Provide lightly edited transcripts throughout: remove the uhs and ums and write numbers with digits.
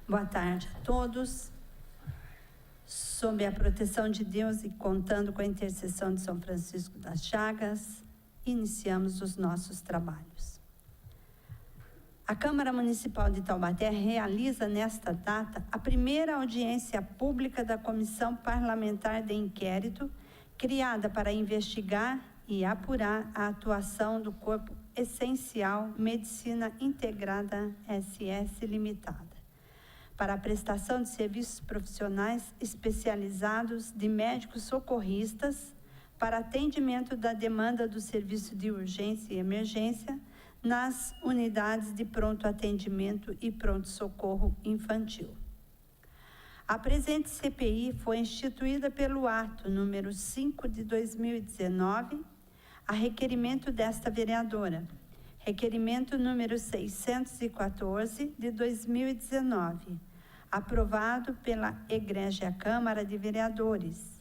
Boa tarde a todos. Sob a proteção de Deus e contando com a intercessão de São Francisco das Chagas, iniciamos os nossos trabalhos. A Câmara Municipal de Taubaté realiza nesta data a primeira audiência pública da Comissão Parlamentar de Inquérito, criada para investigar e apurar a atuação do Corpo Essencial Medicina Integrada SS Limitada, para a prestação de serviços profissionais especializados de médicos socorristas para atendimento da demanda do serviço de urgência e emergência nas unidades de pronto atendimento e pronto-socorro infantil. A presente CPI foi instituída pelo ato número 5 de 2019, a requerimento desta vereadora, requerimento número 614 de 2019, aprovado pela Egrégia Câmara de Vereadores,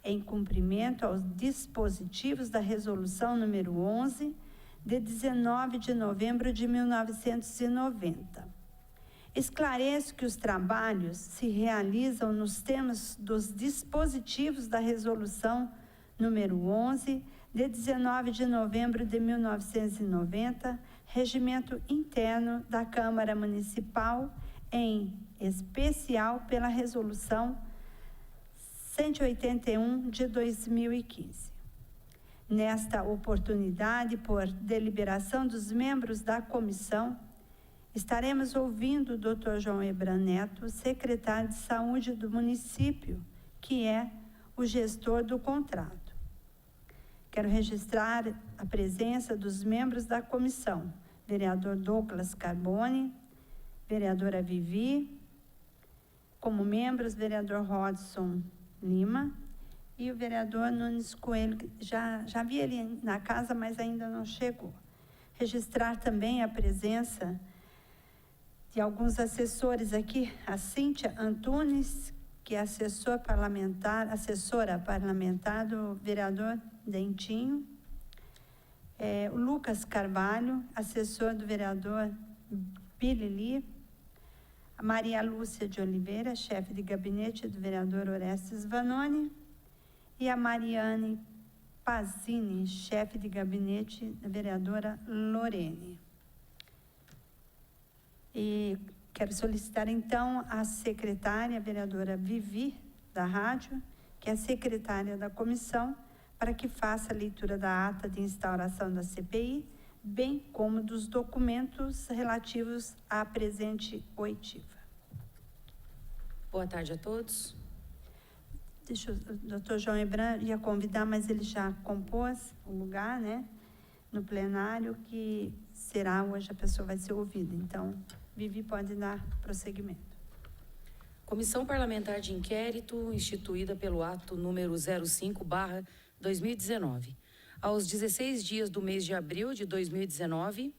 em cumprimento aos dispositivos da Resolução número 11, de 19 de novembro de 1990. Esclareço que os trabalhos se realizam nos termos dos dispositivos da Resolução número 11, de 19 de novembro de 1990, regimento interno da Câmara Municipal, em especial pela Resolução 181 de 2015. Nesta oportunidade, por deliberação dos membros da comissão, estaremos ouvindo o Dr. João Ebran Neto, secretário de Saúde do município, que é o gestor do contrato. Quero registrar a presença dos membros da comissão: vereador Douglas Carbone, vereadora Vivi, como membros, vereador Rodson Lima e o vereador Nunes Coelho, que já vi ele na casa, mas ainda não chegou. Registrar também a presença de alguns assessores aqui, a Cíntia Antunes, que é assessora parlamentar do vereador Dentinho, o Lucas Carvalho, assessor do vereador Bilili, a Maria Lúcia de Oliveira, chefe de gabinete do vereador Orestes Vanoni, e a Mariane Pazini, chefe de gabinete da vereadora Lorene. E quero solicitar, então, a secretária, a vereadora Vivi, da rádio, que é secretária da comissão, para que faça a leitura da ata de instauração da CPI, bem como dos documentos relativos à presente oitiva. Boa tarde a todos. O doutor João Ebran ia convidar, mas ele já compôs o lugar, né, no plenário, que será hoje, a pessoa vai ser ouvida. Então, Vivi pode dar prosseguimento. Comissão Parlamentar de Inquérito, instituída pelo ato número 05/2019. Aos 16 dias do mês de abril de 2019,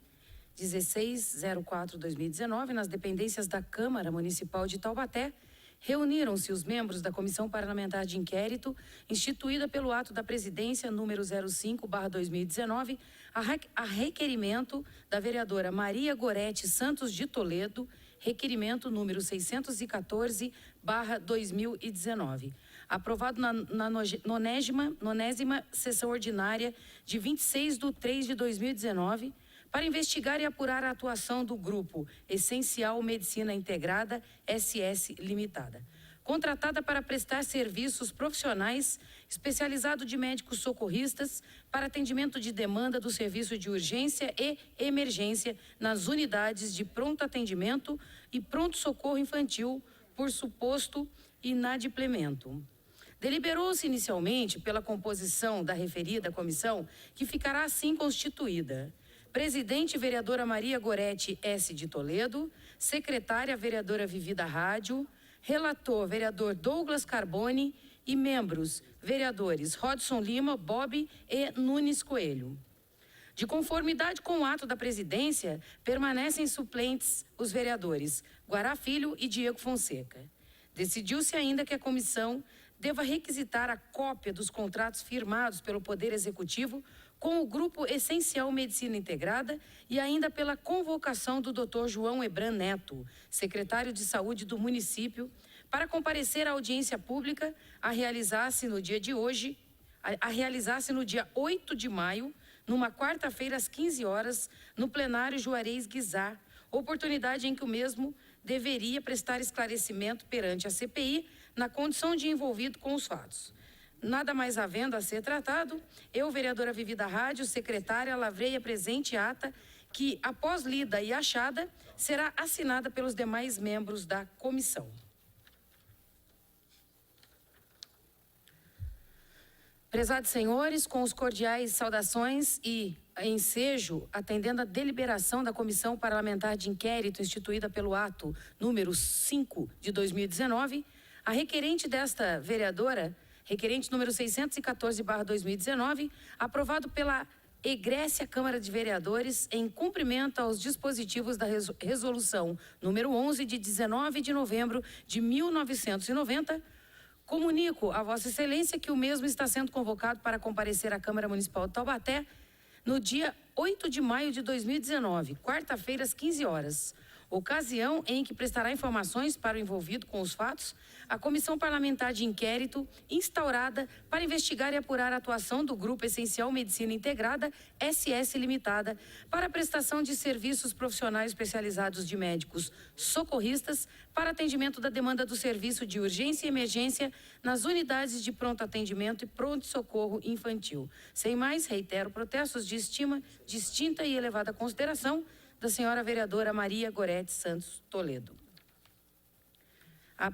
16/04/2019, nas dependências da Câmara Municipal de Taubaté, reuniram-se os membros da Comissão Parlamentar de Inquérito, instituída pelo ato da Presidência número 05/2019, a requerimento da vereadora Maria Gorete Santos de Toledo, requerimento número 614/2019, aprovado na 90ª sessão ordinária de 26/3/2019, para investigar e apurar a atuação do Grupo Essencial Medicina Integrada SS Limitada, contratada para prestar serviços profissionais especializado de médicos socorristas para atendimento de demanda do serviço de urgência e emergência nas unidades de pronto atendimento e pronto-socorro infantil por suposto inadimplemento. Deliberou-se inicialmente pela composição da referida comissão, que ficará assim constituída: presidente, vereadora Maria Gorete S. de Toledo; secretária, vereadora Vivi da Rádio; relator, vereador Douglas Carbone; e membros, vereadores Rodson Lima, Bob e Nunes Coelho. De conformidade com o ato da presidência, permanecem suplentes os vereadores Guará Filho e Diego Fonseca. Decidiu-se ainda que a comissão deva requisitar a cópia dos contratos firmados pelo Poder Executivo com o Grupo Essencial Medicina Integrada e ainda pela convocação do Dr. João Ebran Neto, secretário de Saúde do município, para comparecer à audiência pública a realizar-se no dia de hoje, a realizar-se no dia 8 de maio, numa quarta-feira às 15 horas, no plenário Juarez Guizar, oportunidade em que o mesmo deveria prestar esclarecimento perante a CPI na condição de envolvido com os fatos. Nada mais havendo a ser tratado, eu, vereadora Vivi da Rádio, secretária, lavrei a presente ata que, após lida e achada, será assinada pelos demais membros da comissão. Prezados senhores, com os cordiais saudações e ensejo, atendendo a deliberação da Comissão Parlamentar de Inquérito instituída pelo ato número 5 de 2019, a requerente desta vereadora, requerente número 614/2019, aprovado pela egrécia Câmara de Vereadores em cumprimento aos dispositivos da resolução número 11 de 19 de novembro de 1990, comunico a Vossa Excelência que o mesmo está sendo convocado para comparecer à Câmara Municipal de Taubaté no dia 8 de maio de 2019, quarta-feira, às 15 horas, ocasião em que prestará informações para o envolvido com os fatos a Comissão Parlamentar de Inquérito instaurada para investigar e apurar a atuação do Grupo Essencial Medicina Integrada, SS Limitada, para a prestação de serviços profissionais especializados de médicos socorristas para atendimento da demanda do serviço de urgência e emergência nas unidades de pronto atendimento e pronto-socorro infantil. Sem mais, reitero protestos de estima, distinta e elevada consideração da senhora vereadora Maria Gorete Santos Toledo. A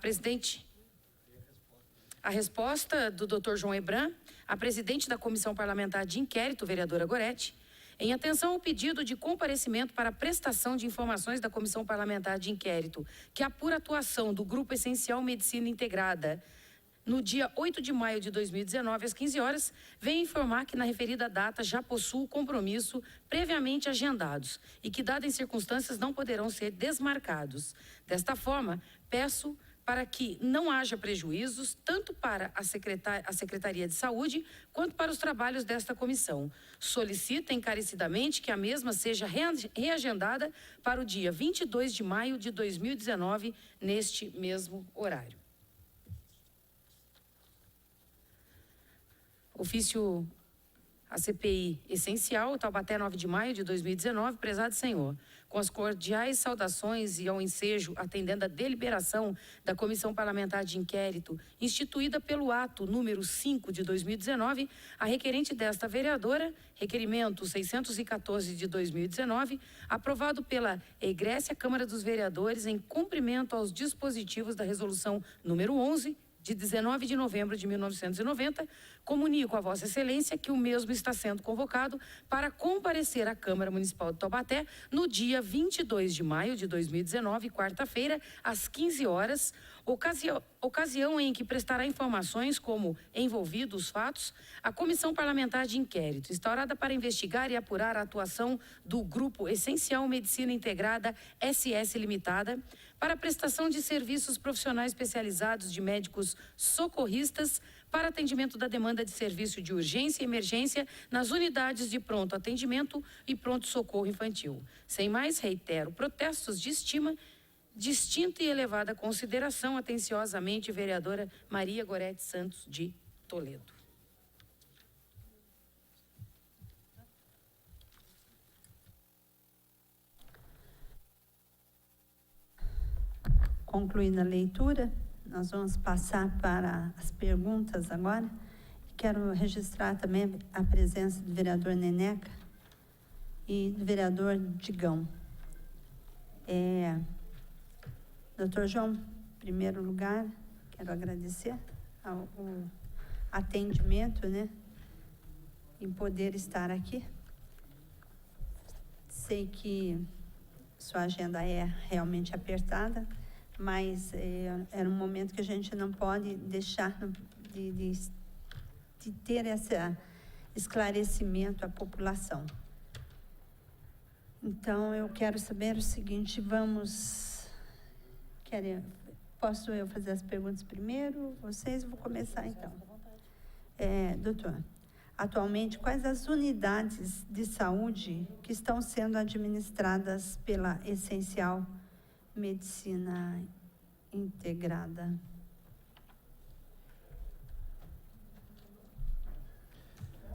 resposta do Dr. João Ebran, a presidente da Comissão Parlamentar de Inquérito, vereadora Gorete, em atenção ao pedido de comparecimento para prestação de informações da Comissão Parlamentar de Inquérito, que apura a atuação do Grupo Essencial Medicina Integrada, no dia 8 de maio de 2019, às 15 horas, vem informar que na referida data já possui compromisso previamente agendados e que, dadas as circunstâncias, não poderão ser desmarcados. Desta forma, peço para que não haja prejuízos, tanto para a Secretaria de Saúde, quanto para os trabalhos desta comissão. Solicito encarecidamente que a mesma seja reagendada para o dia 22 de maio de 2019, neste mesmo horário. Ofício a CPI essencial, Taubaté, 9 de maio de 2019, prezado senhor, com as cordiais saudações e ao ensejo, atendendo a deliberação da Comissão Parlamentar de Inquérito, instituída pelo ato número 5 de 2019, a requerente desta vereadora, requerimento 614 de 2019, aprovado pela egrécia Câmara dos Vereadores em cumprimento aos dispositivos da resolução número 11, de 19 de novembro de 1990, comunico a Vossa Excelência que o mesmo está sendo convocado para comparecer à Câmara Municipal de Taubaté no dia 22 de maio de 2019, quarta-feira, às 15 horas, ocasião em que prestará informações como envolvido os fatos, a Comissão Parlamentar de Inquérito, instaurada para investigar e apurar a atuação do Grupo Essencial Medicina Integrada, SS Limitada, para a prestação de serviços profissionais especializados de médicos socorristas para atendimento da demanda de serviço de urgência e emergência nas unidades de pronto atendimento e pronto-socorro infantil. Sem mais, reitero protestos de estima, distinta e elevada consideração, atenciosamente, vereadora Maria Gorete Santos de Toledo. Concluída a leitura, nós vamos passar para as perguntas agora. Quero registrar também a presença do vereador Neneca e do vereador Digão. Doutor João, em primeiro lugar, quero agradecer o atendimento, né, em poder estar aqui. Sei que sua agenda é realmente apertada, mas era um momento que a gente não pode deixar de ter esse esclarecimento à população. Então, eu quero saber o seguinte, posso eu fazer as perguntas primeiro? Vocês? Vou começar então. Doutor, Atualmente, quais as unidades de saúde que estão sendo administradas pela Essencial Medicina Integrada?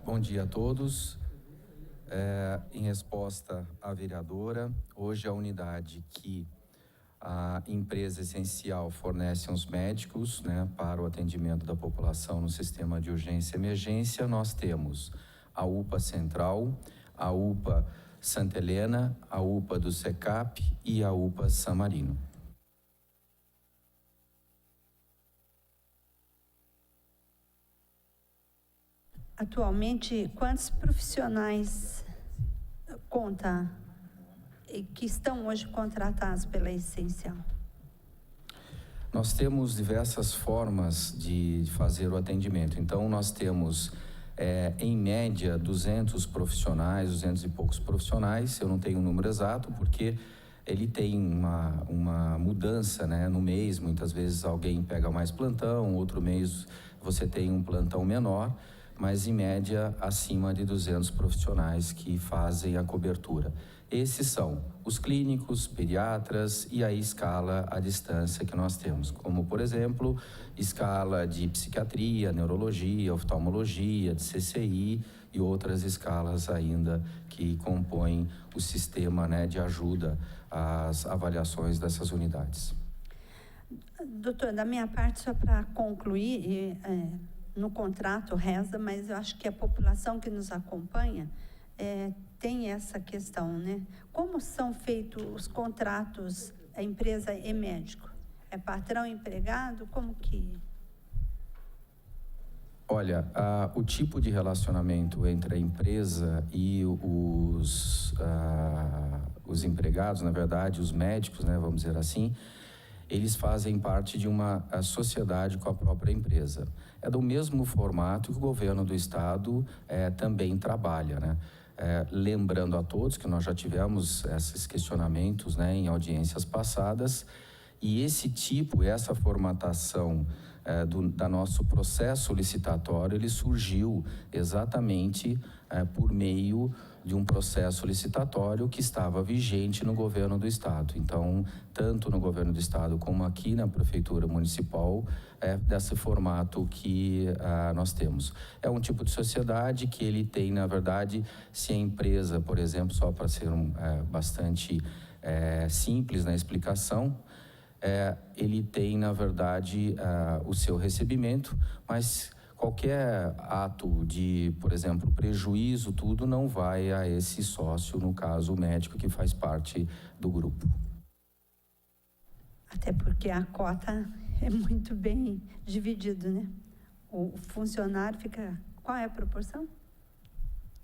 Bom dia a todos. Em resposta à vereadora, hoje a unidade que a empresa Essencial fornece aos médicos, né, para o atendimento da população no sistema de urgência e emergência, nós temos a UPA Central, a UPA Santa Helena, a UPA do SECAP e a UPA San Marino. Atualmente, quantos profissionais conta que estão hoje contratados pela Essencial? Nós temos diversas formas de fazer o atendimento. Então, nós temos, em média, 200 profissionais, 200 e poucos profissionais. Eu não tenho o número exato, porque ele tem uma mudança, né, no mês. Muitas vezes alguém pega mais plantão, outro mês você tem um plantão menor, mas, em média, acima de 200 profissionais que fazem a cobertura. Esses são os clínicos, pediatras e a escala à distância que nós temos, como, por exemplo, escala de psiquiatria, neurologia, oftalmologia, de CCI e outras escalas ainda que compõem o sistema, né, de ajuda às avaliações dessas unidades. Doutor, da minha parte, só para concluir, no contrato reza, mas eu acho que a população que nos acompanha tem essa questão, né? Como são feitos os contratos, a empresa e médico? É patrão e empregado? Como que... Olha, o tipo de relacionamento entre a empresa e os empregados, na verdade, os médicos, né, vamos dizer assim, eles fazem parte de uma sociedade com a própria empresa. É do mesmo formato que o governo do estado também trabalha, né? Lembrando a todos que nós já tivemos esses questionamentos, né, em audiências passadas, e essa formatação da nosso processo licitatório, ele surgiu exatamente por meio de um processo licitatório que estava vigente no governo do estado. Então, tanto no governo do estado como aqui na prefeitura municipal, desse formato que nós temos. É um tipo de sociedade que ele tem, na verdade, se a empresa, por exemplo, só para ser bastante simples na explicação, ele tem, na verdade, o seu recebimento, mas qualquer ato de, por exemplo, prejuízo, tudo não vai a esse sócio, no caso, o médico que faz parte do grupo. Até porque a cota é muito bem dividido, né? O funcionário fica... Qual é a proporção?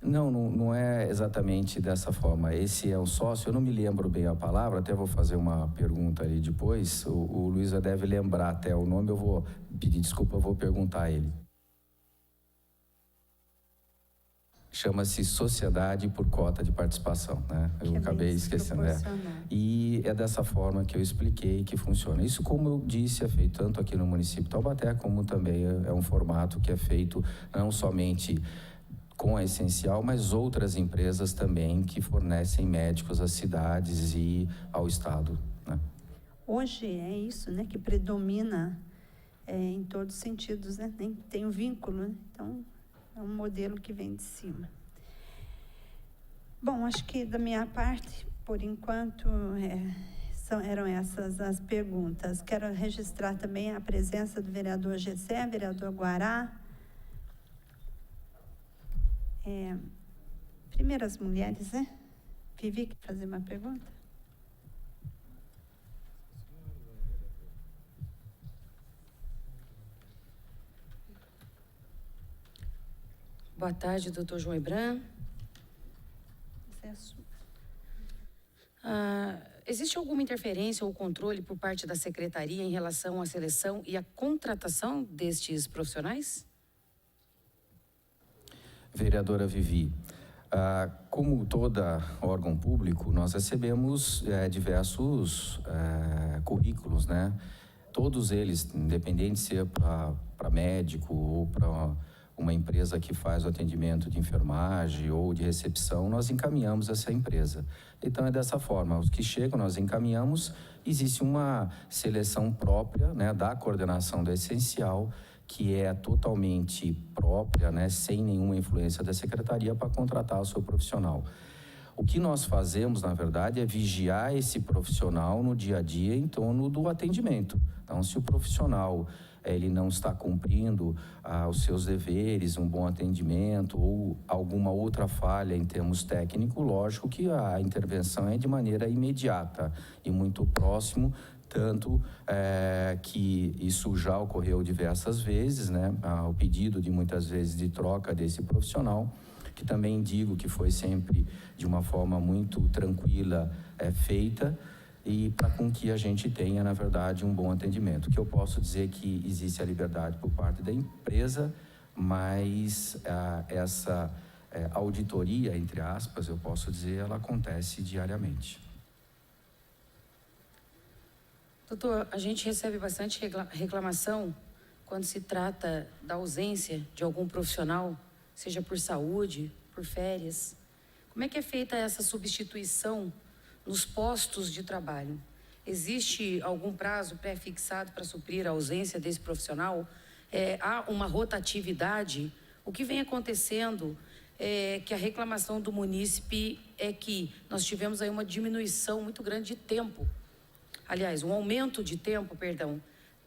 Não é exatamente dessa forma. Esse é um sócio, eu não me lembro bem a palavra, até vou fazer uma pergunta ali depois. O Luísa deve lembrar até o nome, eu vou pedir desculpa, eu vou perguntar a ele. Chama-se Sociedade por Cota de Participação, né? Eu acabei esquecendo. E é dessa forma que eu expliquei que funciona. Isso, como eu disse, é feito tanto aqui no município de Taubaté, como também é um formato que é feito não somente com a Essencial, mas outras empresas também que fornecem médicos às cidades e ao estado, né? Hoje é isso, né, que predomina em todos os sentidos, né? Tem um vínculo, né? Então, é um modelo que vem de cima. Bom, acho que da minha parte, por enquanto, eram essas as perguntas. Quero registrar também a presença do vereador Gessé, vereador Guará. Primeiro as mulheres, né? Vivi, quer fazer uma pergunta? Boa tarde, doutor João Hebran. Existe alguma interferência ou controle por parte da secretaria em relação à seleção e à contratação destes profissionais? Vereadora Vivi, como todo órgão público, nós recebemos diversos currículos, né? Todos eles, independente de ser para médico ou para uma empresa que faz o atendimento de enfermagem ou de recepção, nós encaminhamos essa empresa. Então é dessa forma, os que chegam nós encaminhamos, existe uma seleção própria, né, da coordenação do essencial, que é totalmente própria, né, sem nenhuma influência da secretaria para contratar o seu profissional. O que nós fazemos, na verdade, é vigiar esse profissional no dia a dia em torno do atendimento. Então, se o profissional ele não está cumprindo os seus deveres, um bom atendimento ou alguma outra falha em termos técnicos, lógico que a intervenção é de maneira imediata e muito próximo, tanto que isso já ocorreu diversas vezes, né? O pedido de muitas vezes de troca desse profissional, que também digo que foi sempre de uma forma muito tranquila feita, e para com que a gente tenha, na verdade, um bom atendimento. Que eu posso dizer que existe a liberdade por parte da empresa, mas essa auditoria, entre aspas, eu posso dizer, ela acontece diariamente. Doutor, a gente recebe bastante reclamação quando se trata da ausência de algum profissional, seja por saúde, por férias. Como é que é feita essa substituição nos postos de trabalho? Existe algum prazo pré-fixado para suprir a ausência desse profissional? Há uma rotatividade? O que vem acontecendo é que a reclamação do munícipe é que nós tivemos aí uma diminuição muito grande de tempo. Aliás, um aumento de tempo,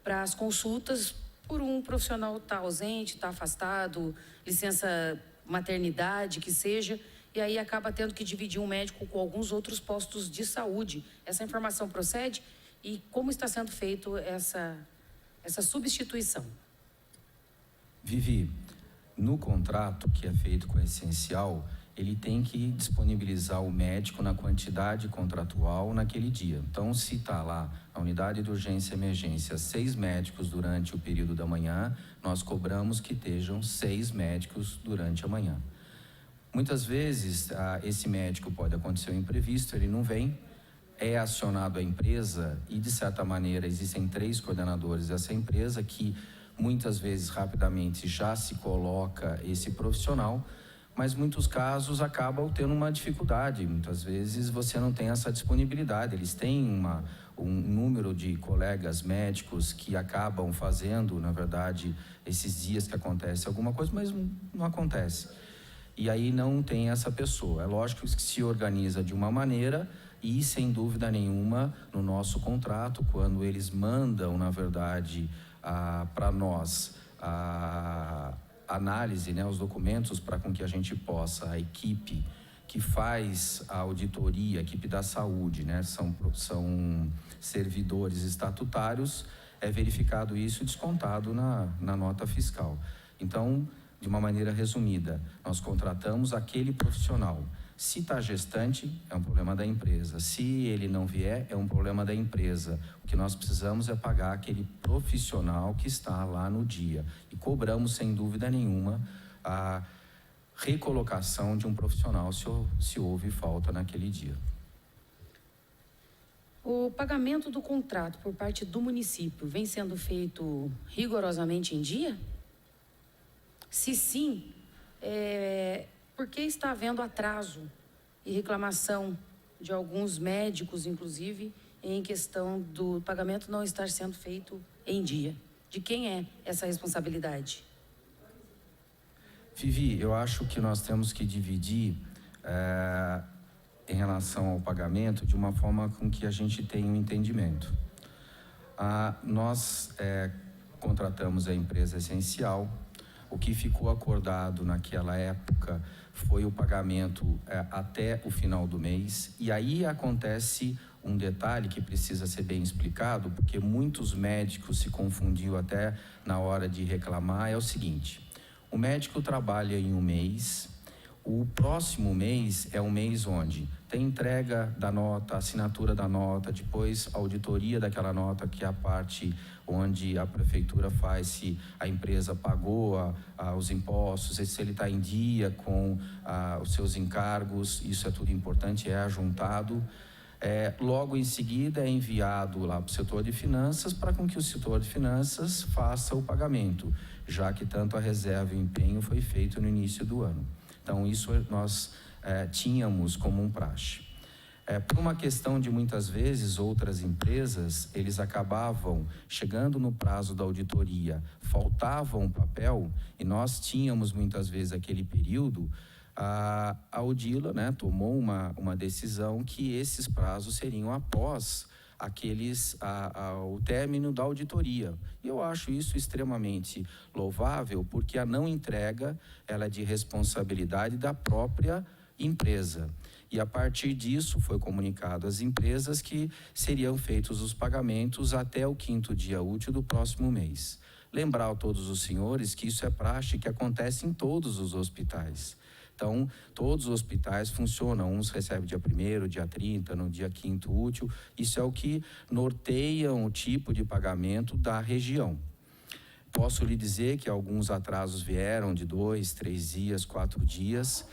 para as consultas por um profissional estar ausente, estar afastado, licença maternidade, que seja, e aí acaba tendo que dividir um médico com alguns outros postos de saúde. Essa informação procede? E como está sendo feito essa substituição? Vivi, no contrato que é feito com o essencial, ele tem que disponibilizar o médico na quantidade contratual naquele dia. Então, se está lá a unidade de urgência e emergência, 6 médicos durante o período da manhã, nós cobramos que estejam 6 médicos durante a manhã. Muitas vezes, esse médico pode acontecer um imprevisto, ele não vem, é acionado a empresa e, de certa maneira, existem 3 coordenadores dessa empresa que, muitas vezes, rapidamente já se coloca esse profissional, mas muitos casos acabam tendo uma dificuldade. Muitas vezes você não tem essa disponibilidade. Eles têm um número de colegas médicos que acabam fazendo, na verdade, esses dias que acontece alguma coisa, mas não acontece. E aí não tem essa pessoa. É lógico que se organiza de uma maneira e, sem dúvida nenhuma, no nosso contrato, quando eles mandam, na verdade, para nós a análise, né, os documentos para com que a gente possa, a equipe que faz a auditoria, a equipe da saúde, né, são servidores estatutários, é verificado isso e descontado na nota fiscal. Então, de uma maneira resumida, nós contratamos aquele profissional. Se está gestante, é um problema da empresa. Se ele não vier, é um problema da empresa. O que nós precisamos é pagar aquele profissional que está lá no dia. E cobramos, sem dúvida nenhuma, a recolocação de um profissional se houve falta naquele dia. O pagamento do contrato por parte do município vem sendo feito rigorosamente em dia? Se sim, por que está havendo atraso e reclamação de alguns médicos, inclusive, em questão do pagamento não estar sendo feito em dia? De quem é essa responsabilidade? Vivi, eu acho que nós temos que dividir em relação ao pagamento de uma forma com que a gente tenha um entendimento. Nós contratamos a empresa essencial. O que ficou acordado naquela época foi o pagamento até o final do mês. E aí acontece um detalhe que precisa ser bem explicado, porque muitos médicos se confundiam até na hora de reclamar. É o seguinte: o médico trabalha em um mês, o próximo mês é um mês onde tem entrega da nota, assinatura da nota, depois auditoria daquela nota, que é a parte onde a prefeitura faz se a empresa pagou os impostos, se ele está em dia com os seus encargos. Isso é tudo importante, é ajuntado. Logo em seguida é enviado lá para o setor de finanças, para com que o setor de finanças faça o pagamento. já que tanto a reserva e o empenho foi feito no início do ano. Então, isso nós tínhamos como um praxe. Por uma questão de muitas vezes outras empresas, eles acabavam chegando no prazo da auditoria, faltavam um papel e nós tínhamos muitas vezes aquele período, a Odila, né, tomou uma decisão que esses prazos seriam após o término da auditoria. E eu acho isso extremamente louvável, porque a não entrega ela é de responsabilidade da própria empresa. E a partir disso foi comunicado às empresas que seriam feitos os pagamentos até o 5º dia útil do próximo mês. Lembrar a todos os senhores que isso é praxe que acontece em todos os hospitais. Então, todos os hospitais funcionam, uns recebem dia 1º, dia 30, no dia 5º útil. Isso é o que norteiam o tipo de pagamento da região. Posso lhe dizer que alguns atrasos vieram de 2, 3 dias, 4 dias,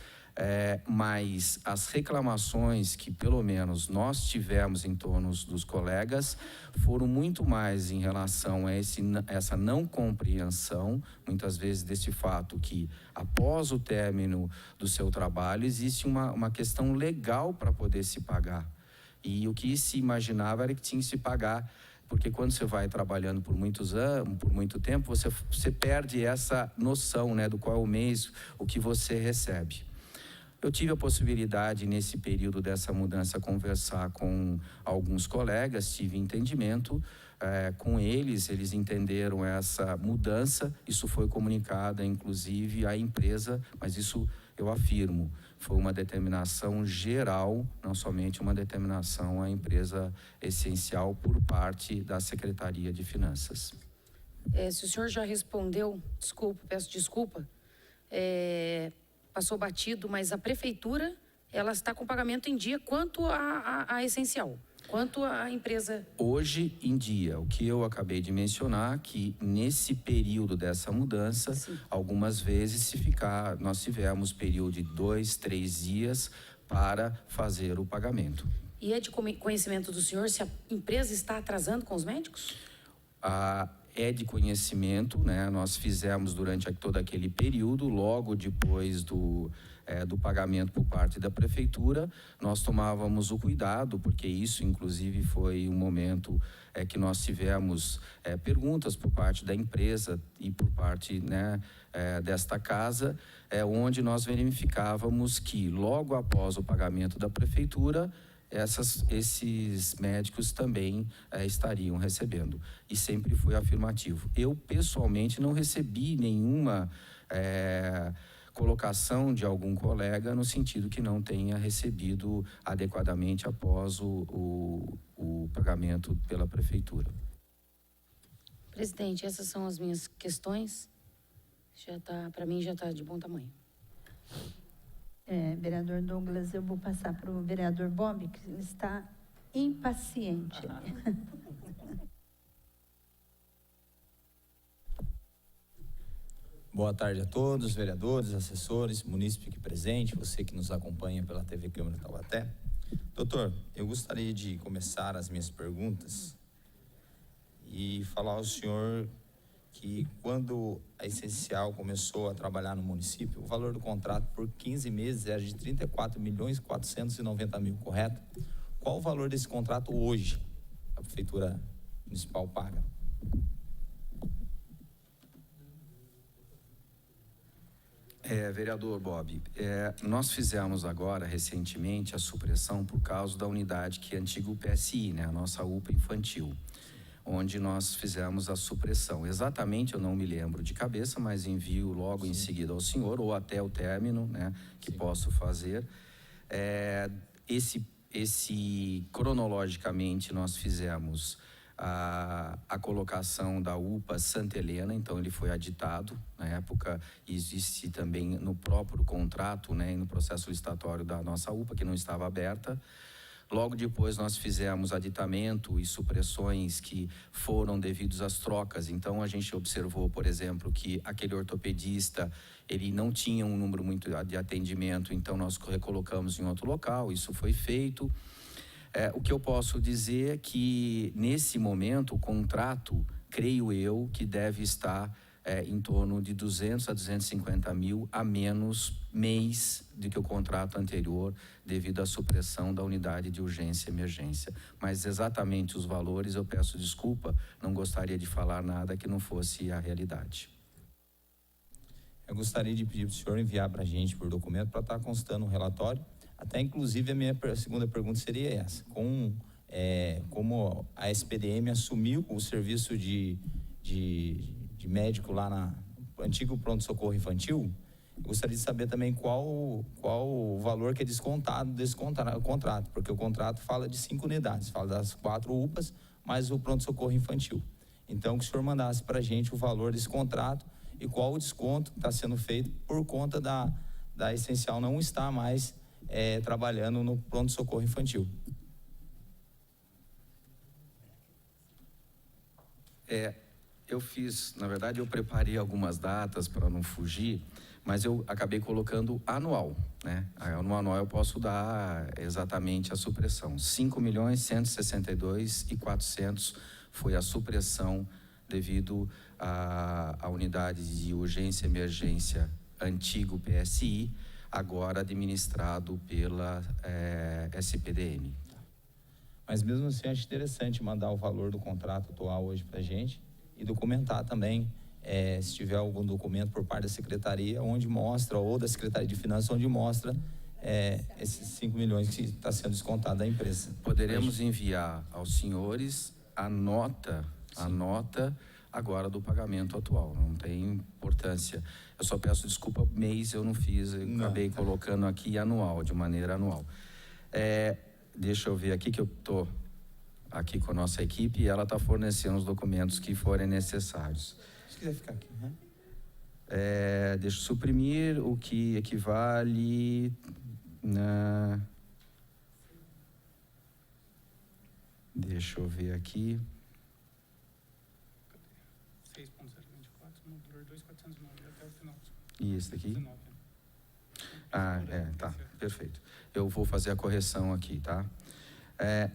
mas as reclamações que pelo menos nós tivemos em torno dos colegas foram muito mais em relação a essa não compreensão, muitas vezes desse fato que após o término do seu trabalho existe uma questão legal para poder se pagar. E o que se imaginava era que tinha que se pagar, porque quando você vai trabalhando por muitos anos, por muito tempo, você perde essa noção, né, do qual é o mês, o que você recebe. Eu tive a possibilidade, nesse período dessa mudança, conversar com alguns colegas, tive entendimento com eles entenderam essa mudança, isso foi comunicado, inclusive, à empresa, mas isso eu afirmo, foi uma determinação geral, não somente uma determinação à empresa essencial por parte da Secretaria de Finanças. Se o senhor já respondeu, peço desculpa, passou batido, mas a prefeitura, ela está com pagamento em dia quanto a essencial, quanto a empresa. Hoje em dia, o que eu acabei de mencionar, que nesse período dessa mudança, sim, algumas vezes nós tivemos período de 2, 3 dias para fazer o pagamento. E é de conhecimento do senhor se a empresa está atrasando com os médicos? É de conhecimento, né? Nós fizemos durante todo aquele período, logo depois do pagamento por parte da prefeitura, nós tomávamos o cuidado, porque isso inclusive foi um momento que nós tivemos perguntas por parte da empresa e por parte, né, desta casa, onde nós verificávamos que logo após o pagamento da prefeitura, esses médicos também estariam recebendo. E sempre foi afirmativo. Eu, pessoalmente, não recebi nenhuma colocação de algum colega no sentido que não tenha recebido adequadamente após o pagamento pela prefeitura. Presidente, essas são as minhas questões. Para mim, já está de bom tamanho. Vereador Douglas, eu vou passar para o vereador Bob, que está impaciente. Boa tarde a todos, vereadores, assessores, munícipe aqui presente, você que nos acompanha pela TV Câmara Taubaté. Doutor, eu gostaria de começar as minhas perguntas e falar ao senhor que quando a Essencial começou a trabalhar no município, o valor do contrato por 15 meses era de 34.490.000, correto? Qual o valor desse contrato hoje a Prefeitura Municipal paga? Vereador Bob, nós fizemos agora, recentemente, a supressão por causa da unidade que é antigo PSI, né, a nossa UPA infantil, onde nós fizemos a supressão. Exatamente, eu não me lembro de cabeça, mas envio logo em seguida ao senhor, ou até o término, né, que posso fazer. Cronologicamente, nós fizemos a colocação da UPA Santa Helena, então ele foi aditado, na época existe também no próprio contrato, né, e no processo licitatório da nossa UPA, que não estava aberta. Logo depois nós fizemos aditamento e supressões que foram devidos às trocas. Então a gente observou, por exemplo, que aquele ortopedista, ele não tinha um número muito de atendimento, então nós recolocamos em outro local, isso foi feito. O que eu posso dizer é que nesse momento o contrato, creio eu, que deve estar em torno de 200 a 250 mil a menos mês do que o contrato anterior, devido à supressão da unidade de urgência e emergência. Mas exatamente os valores, eu peço desculpa, não gostaria de falar nada que não fosse a realidade. Eu gostaria de pedir para o senhor enviar para a gente por documento para estar constando um relatório. Até, inclusive, a minha segunda pergunta seria essa. Como a SPDM assumiu o serviço de médico lá no antigo pronto-socorro infantil, eu gostaria de saber também qual o valor que é descontado desse contrato, porque o contrato fala de 5 unidades, fala das 4 UPAs, mais o pronto-socorro infantil. Então, que o senhor mandasse para a gente o valor desse contrato e qual o desconto que está sendo feito por conta da Essencial não estar mais trabalhando no pronto-socorro infantil. Eu fiz, na verdade, eu preparei algumas datas para não fugir, mas eu acabei colocando anual, né? No anual eu posso dar exatamente a supressão. 5.162.400 foi a supressão devido à unidade de urgência e emergência antigo PSI, agora administrado pela SPDM. Mas mesmo assim, acho interessante mandar o valor do contrato atual hoje para a gente e documentar também, se tiver algum documento por parte da Secretaria, onde mostra, ou da Secretaria de Finanças, onde mostra esses 5 milhões que está sendo descontado da empresa. Poderemos enviar aos senhores a nota agora do pagamento atual, não tem importância. Eu só peço desculpa, mês eu não fiz, eu acabei colocando aqui anual, de maneira anual. Deixa eu ver aqui que eu estou aqui com a nossa equipe e ela está fornecendo os documentos que forem necessários. Se quiser ficar aqui, né? Deixa eu suprimir o que equivale na... Deixa eu ver aqui. 6.024, módulo 2.409, até o final. E esse daqui? 19. Tá, perfeito. Eu vou fazer a correção aqui, tá?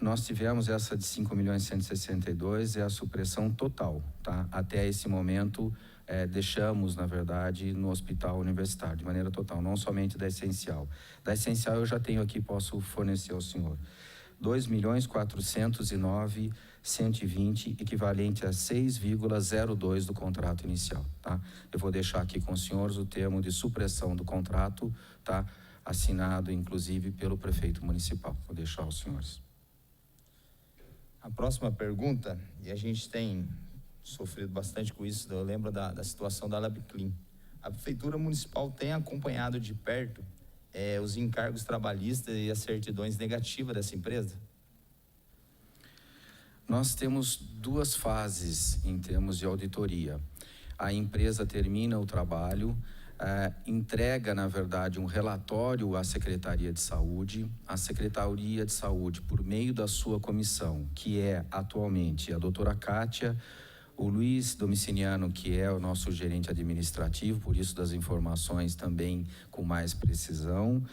Nós tivemos essa de 5.162.000, é a supressão total, tá? Até esse momento, deixamos, na verdade, no hospital universitário, de maneira total, não somente da Essencial. Da Essencial eu já tenho aqui, posso fornecer ao senhor. 2.409.120, equivalente a 6,02 do contrato inicial, tá? Eu vou deixar aqui com os senhores o termo de supressão do contrato, tá? Assinado, inclusive, pelo prefeito municipal. Vou deixar aos senhores. A próxima pergunta, e a gente tem sofrido bastante com isso, eu lembro da situação da LabClean. A Prefeitura Municipal tem acompanhado de perto os encargos trabalhistas e as certidões negativas dessa empresa? Nós temos 2 fases em termos de auditoria. A empresa termina o trabalho, entrega, na verdade, um relatório à Secretaria de Saúde. A Secretaria de Saúde, por meio da sua comissão, que é atualmente a doutora Kátia, o Luiz Domiciliano, que é o nosso gerente administrativo, por isso das informações também com mais precisão,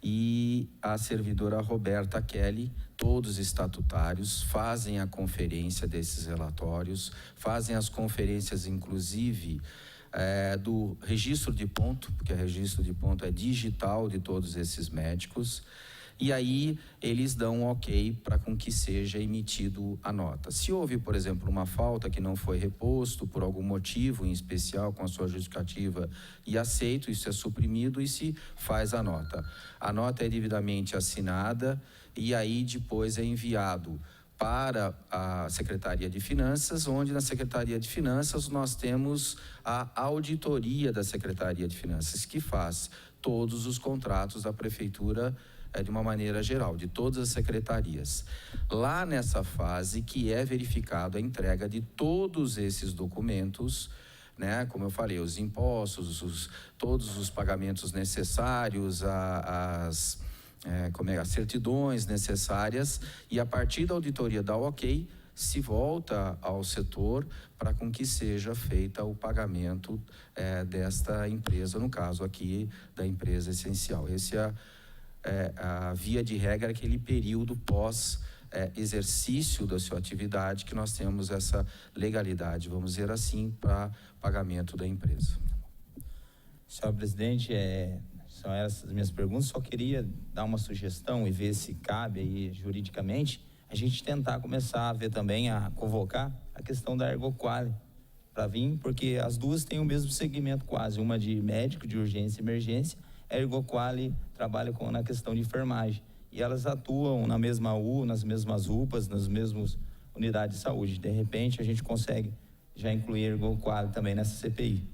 e a servidora Roberta Kelly, todos estatutários, fazem a conferência desses relatórios, fazem as conferências, inclusive, do registro de ponto, porque o registro de ponto é digital de todos esses médicos, e aí eles dão um ok para com que seja emitido a nota. Se houve, por exemplo, uma falta que não foi reposto por algum motivo em especial com a sua justificativa e aceito, isso é suprimido e se faz a nota. A nota é devidamente assinada e aí depois é enviado para a Secretaria de Finanças, onde na Secretaria de Finanças nós temos a auditoria da Secretaria de Finanças, que faz todos os contratos da Prefeitura de uma maneira geral, de todas as secretarias. Lá nessa fase que é verificado a entrega de todos esses documentos, né? Como eu falei, os impostos, todos os pagamentos necessários, as certidões necessárias, e a partir da auditoria da ok, se volta ao setor para com que seja feita o pagamento desta empresa, no caso aqui da empresa Essencial. Esse é a via de regra, aquele período pós exercício da sua atividade que nós temos essa legalidade, vamos dizer assim, para pagamento da empresa. Senhor presidente, são essas as minhas perguntas. Só queria dar uma sugestão e ver se cabe aí juridicamente a gente tentar começar a ver também, a convocar a questão da Ergoquali para vir, porque as duas têm o mesmo segmento quase, uma de médico, de urgência e emergência, a Ergoquali trabalha na questão de enfermagem, e elas atuam na mesma nas mesmas UPAs, nas mesmas unidades de saúde. De repente, a gente consegue já incluir a Ergoquali também nessa CPI.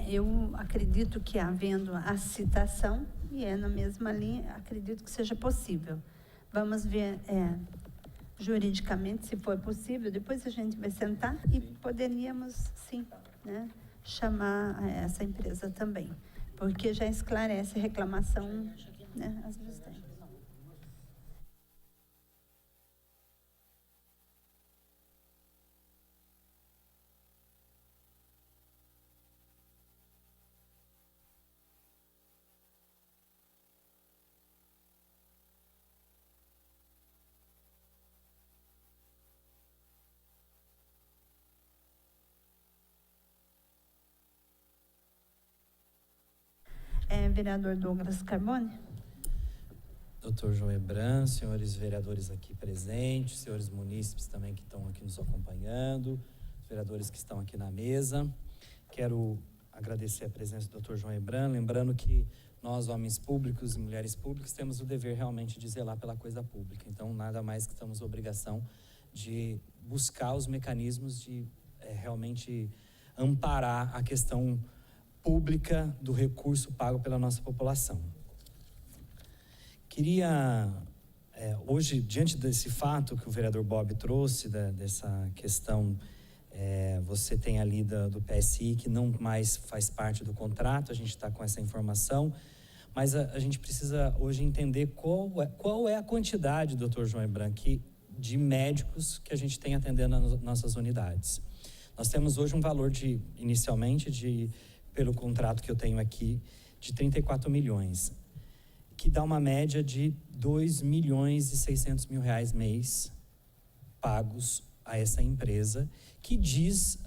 Eu acredito que havendo a citação, e na mesma linha, acredito que seja possível. Vamos ver juridicamente se for possível, depois a gente vai sentar e poderíamos, sim, né, chamar essa empresa também, porque já esclarece a reclamação, né, às vezes tem. Vereador Douglas Carbone. Doutor João Hebran, senhores vereadores aqui presentes, senhores munícipes também que estão aqui nos acompanhando, os vereadores que estão aqui na mesa. Quero agradecer a presença do doutor João Hebran, lembrando que nós, homens públicos e mulheres públicas, temos o dever realmente de zelar pela coisa pública. Então, nada mais que temos a obrigação de buscar os mecanismos de realmente amparar a questão pública do recurso pago pela nossa população. Queria, hoje, diante desse fato que o vereador Bob trouxe, dessa questão, você tem ali do PSI que não mais faz parte do contrato, a gente está com essa informação, mas a gente precisa hoje entender qual é a quantidade, doutor João Hebran, de médicos que a gente tem atendendo nas nossas unidades. Nós temos hoje um valor inicialmente, pelo contrato que eu tenho aqui, de 34 milhões, que dá uma média de 2.600.000 reais mês pagos a essa empresa, que diz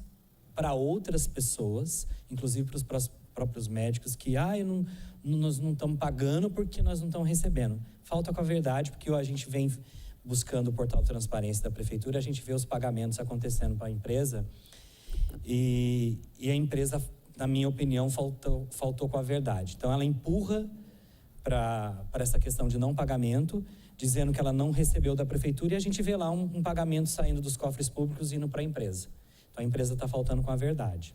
para outras pessoas, inclusive para os próprios médicos, que nós não estamos pagando porque nós não estamos recebendo. Falta com a verdade, porque a gente vem buscando o portal de transparência da prefeitura, a gente vê os pagamentos acontecendo para a empresa, e a empresa, na minha opinião, faltou com a verdade. Então, ela empurra para essa questão de não pagamento, dizendo que ela não recebeu da prefeitura, e a gente vê lá um pagamento saindo dos cofres públicos e indo para a empresa. Então, a empresa está faltando com a verdade.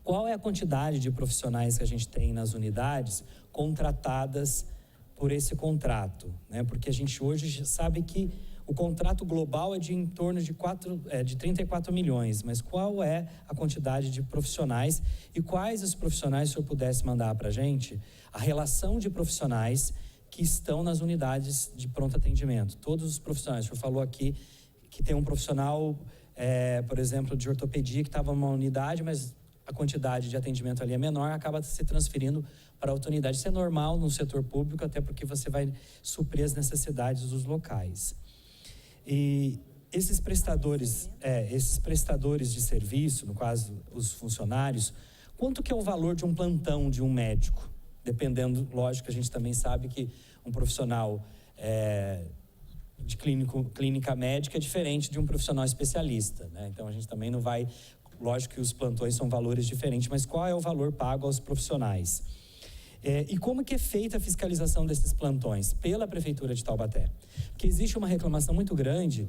Qual é a quantidade de profissionais que a gente tem nas unidades contratadas por esse contrato, né? Porque a gente hoje sabe que o contrato global é de em torno de 34 milhões, mas qual é a quantidade de profissionais e quais os profissionais, se o senhor pudesse mandar para a gente, a relação de profissionais que estão nas unidades de pronto atendimento, todos os profissionais. O senhor falou aqui que tem um profissional, por exemplo, de ortopedia que estava numa unidade, mas a quantidade de atendimento ali é menor, acaba se transferindo para outra unidade. Isso é normal no setor público, até porque você vai suprir as necessidades dos locais. E esses prestadores de serviço, no caso os funcionários, quanto que é o valor de um plantão de um médico? Dependendo, lógico, a gente também sabe que um profissional de clínica médica é diferente de um profissional especialista, né? Então a gente também não vai, lógico que os plantões são valores diferentes, mas qual é o valor pago aos profissionais? E como que é feita a fiscalização desses plantões? Pela Prefeitura de Taubaté. Porque existe uma reclamação muito grande,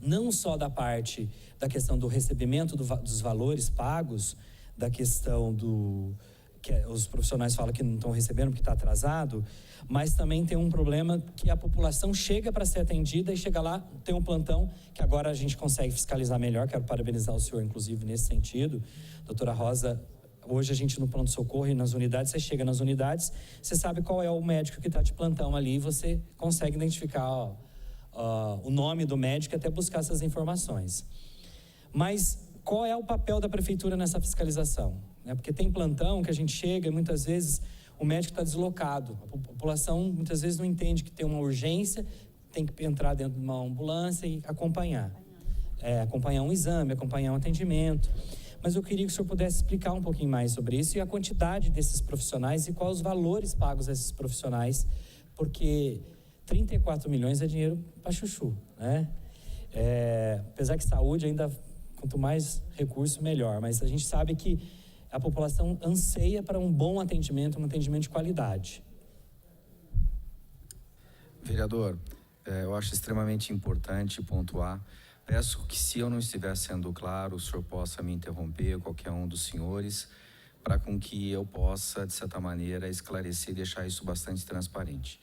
não só da parte da questão do recebimento dos valores pagos, da questão que os profissionais falam que não estão recebendo porque está atrasado, mas também tem um problema que a população chega para ser atendida e chega lá, tem um plantão que agora a gente consegue fiscalizar melhor. Quero parabenizar o senhor, inclusive, nesse sentido. Doutora Rosa, hoje a gente no pronto-socorro e nas unidades, você chega nas unidades, você sabe qual é o médico que está de plantão ali e você consegue identificar o nome do médico e até buscar essas informações. Mas qual é o papel da prefeitura nessa fiscalização? Porque tem plantão que a gente chega e muitas vezes o médico está deslocado. A população muitas vezes não entende que tem uma urgência, tem que entrar dentro de uma ambulância e acompanhar. Acompanhar um exame, acompanhar um atendimento. Mas eu queria que o senhor pudesse explicar um pouquinho mais sobre isso e a quantidade desses profissionais e quais os valores pagos a esses profissionais, porque 34 milhões é dinheiro para chuchu, né? Apesar que saúde ainda, quanto mais recurso, melhor, mas a gente sabe que a população anseia para um bom atendimento, um atendimento de qualidade. Vereador, eu acho extremamente importante pontuar. Peço que, se eu não estiver sendo claro, o senhor possa me interromper, qualquer um dos senhores, para com que eu possa, de certa maneira, esclarecer e deixar isso bastante transparente.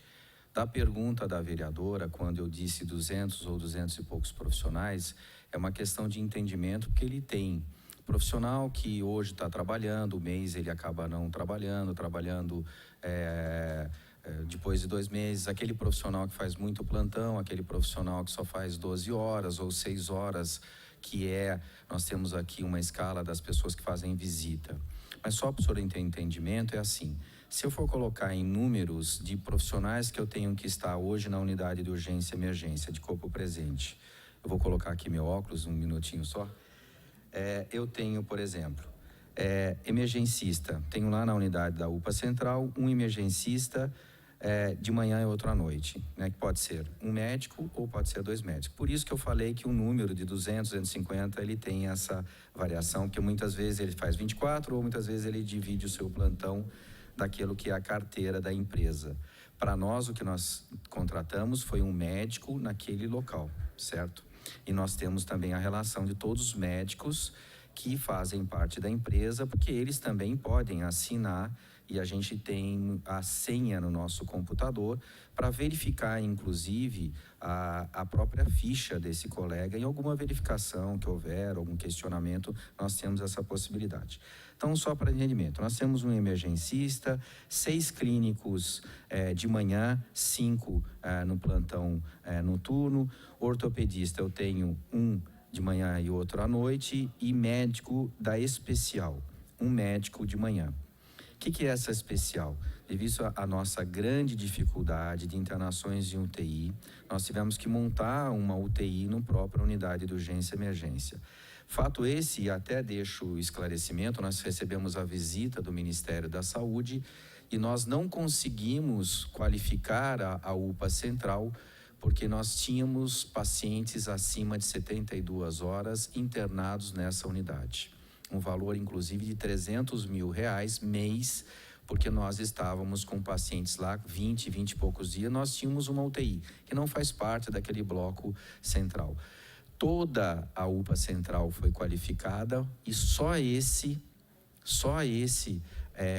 Da pergunta da vereadora, quando eu disse 200 ou 200 e poucos profissionais, é uma questão de entendimento, porque ele tem profissional que hoje está trabalhando, o mês ele acaba não trabalhando depois de 2 meses, aquele profissional que faz muito plantão, aquele profissional que só faz 12 horas ou 6 horas, nós temos aqui uma escala das pessoas que fazem visita. Mas só para o senhor ter entendimento, é assim, se eu for colocar em números de profissionais que eu tenho que estar hoje na unidade de urgência e emergência de corpo presente, eu vou colocar aqui meu óculos, um minutinho só. Eu tenho, por exemplo, emergencista, tenho lá na unidade da UPA Central um emergencista de manhã e outro à noite, né, que pode ser um médico ou pode ser 2 médicos. Por isso que eu falei que o número de 200, 250, ele tem essa variação, porque muitas vezes ele faz 24 ou muitas vezes ele divide o seu plantão daquilo que é a carteira da empresa. Para nós, o que nós contratamos foi um médico naquele local, certo? E nós temos também a relação de todos os médicos que fazem parte da empresa, porque eles também podem assinar, e a gente tem a senha no nosso computador para verificar, inclusive, a própria ficha desse colega. Em alguma verificação que houver, algum questionamento, nós temos essa possibilidade. Então, só para entendimento, nós temos um emergencista, 6 clínicos de manhã, 5 no plantão noturno, ortopedista eu tenho um de manhã e outro à noite, e médico da especial, um médico de manhã. O que é essa especial? Devido à nossa grande dificuldade de internações em UTI, nós tivemos que montar uma UTI na própria unidade de urgência e emergência. Fato esse, e até deixo o esclarecimento, nós recebemos a visita do Ministério da Saúde e nós não conseguimos qualificar a UPA Central porque nós tínhamos pacientes acima de 72 horas internados nessa unidade. Um valor, inclusive, de R$300 mil mês, porque nós estávamos com pacientes lá 20 e poucos dias, nós tínhamos uma UTI, que não faz parte daquele bloco central. Toda a UPA Central foi qualificada e só esse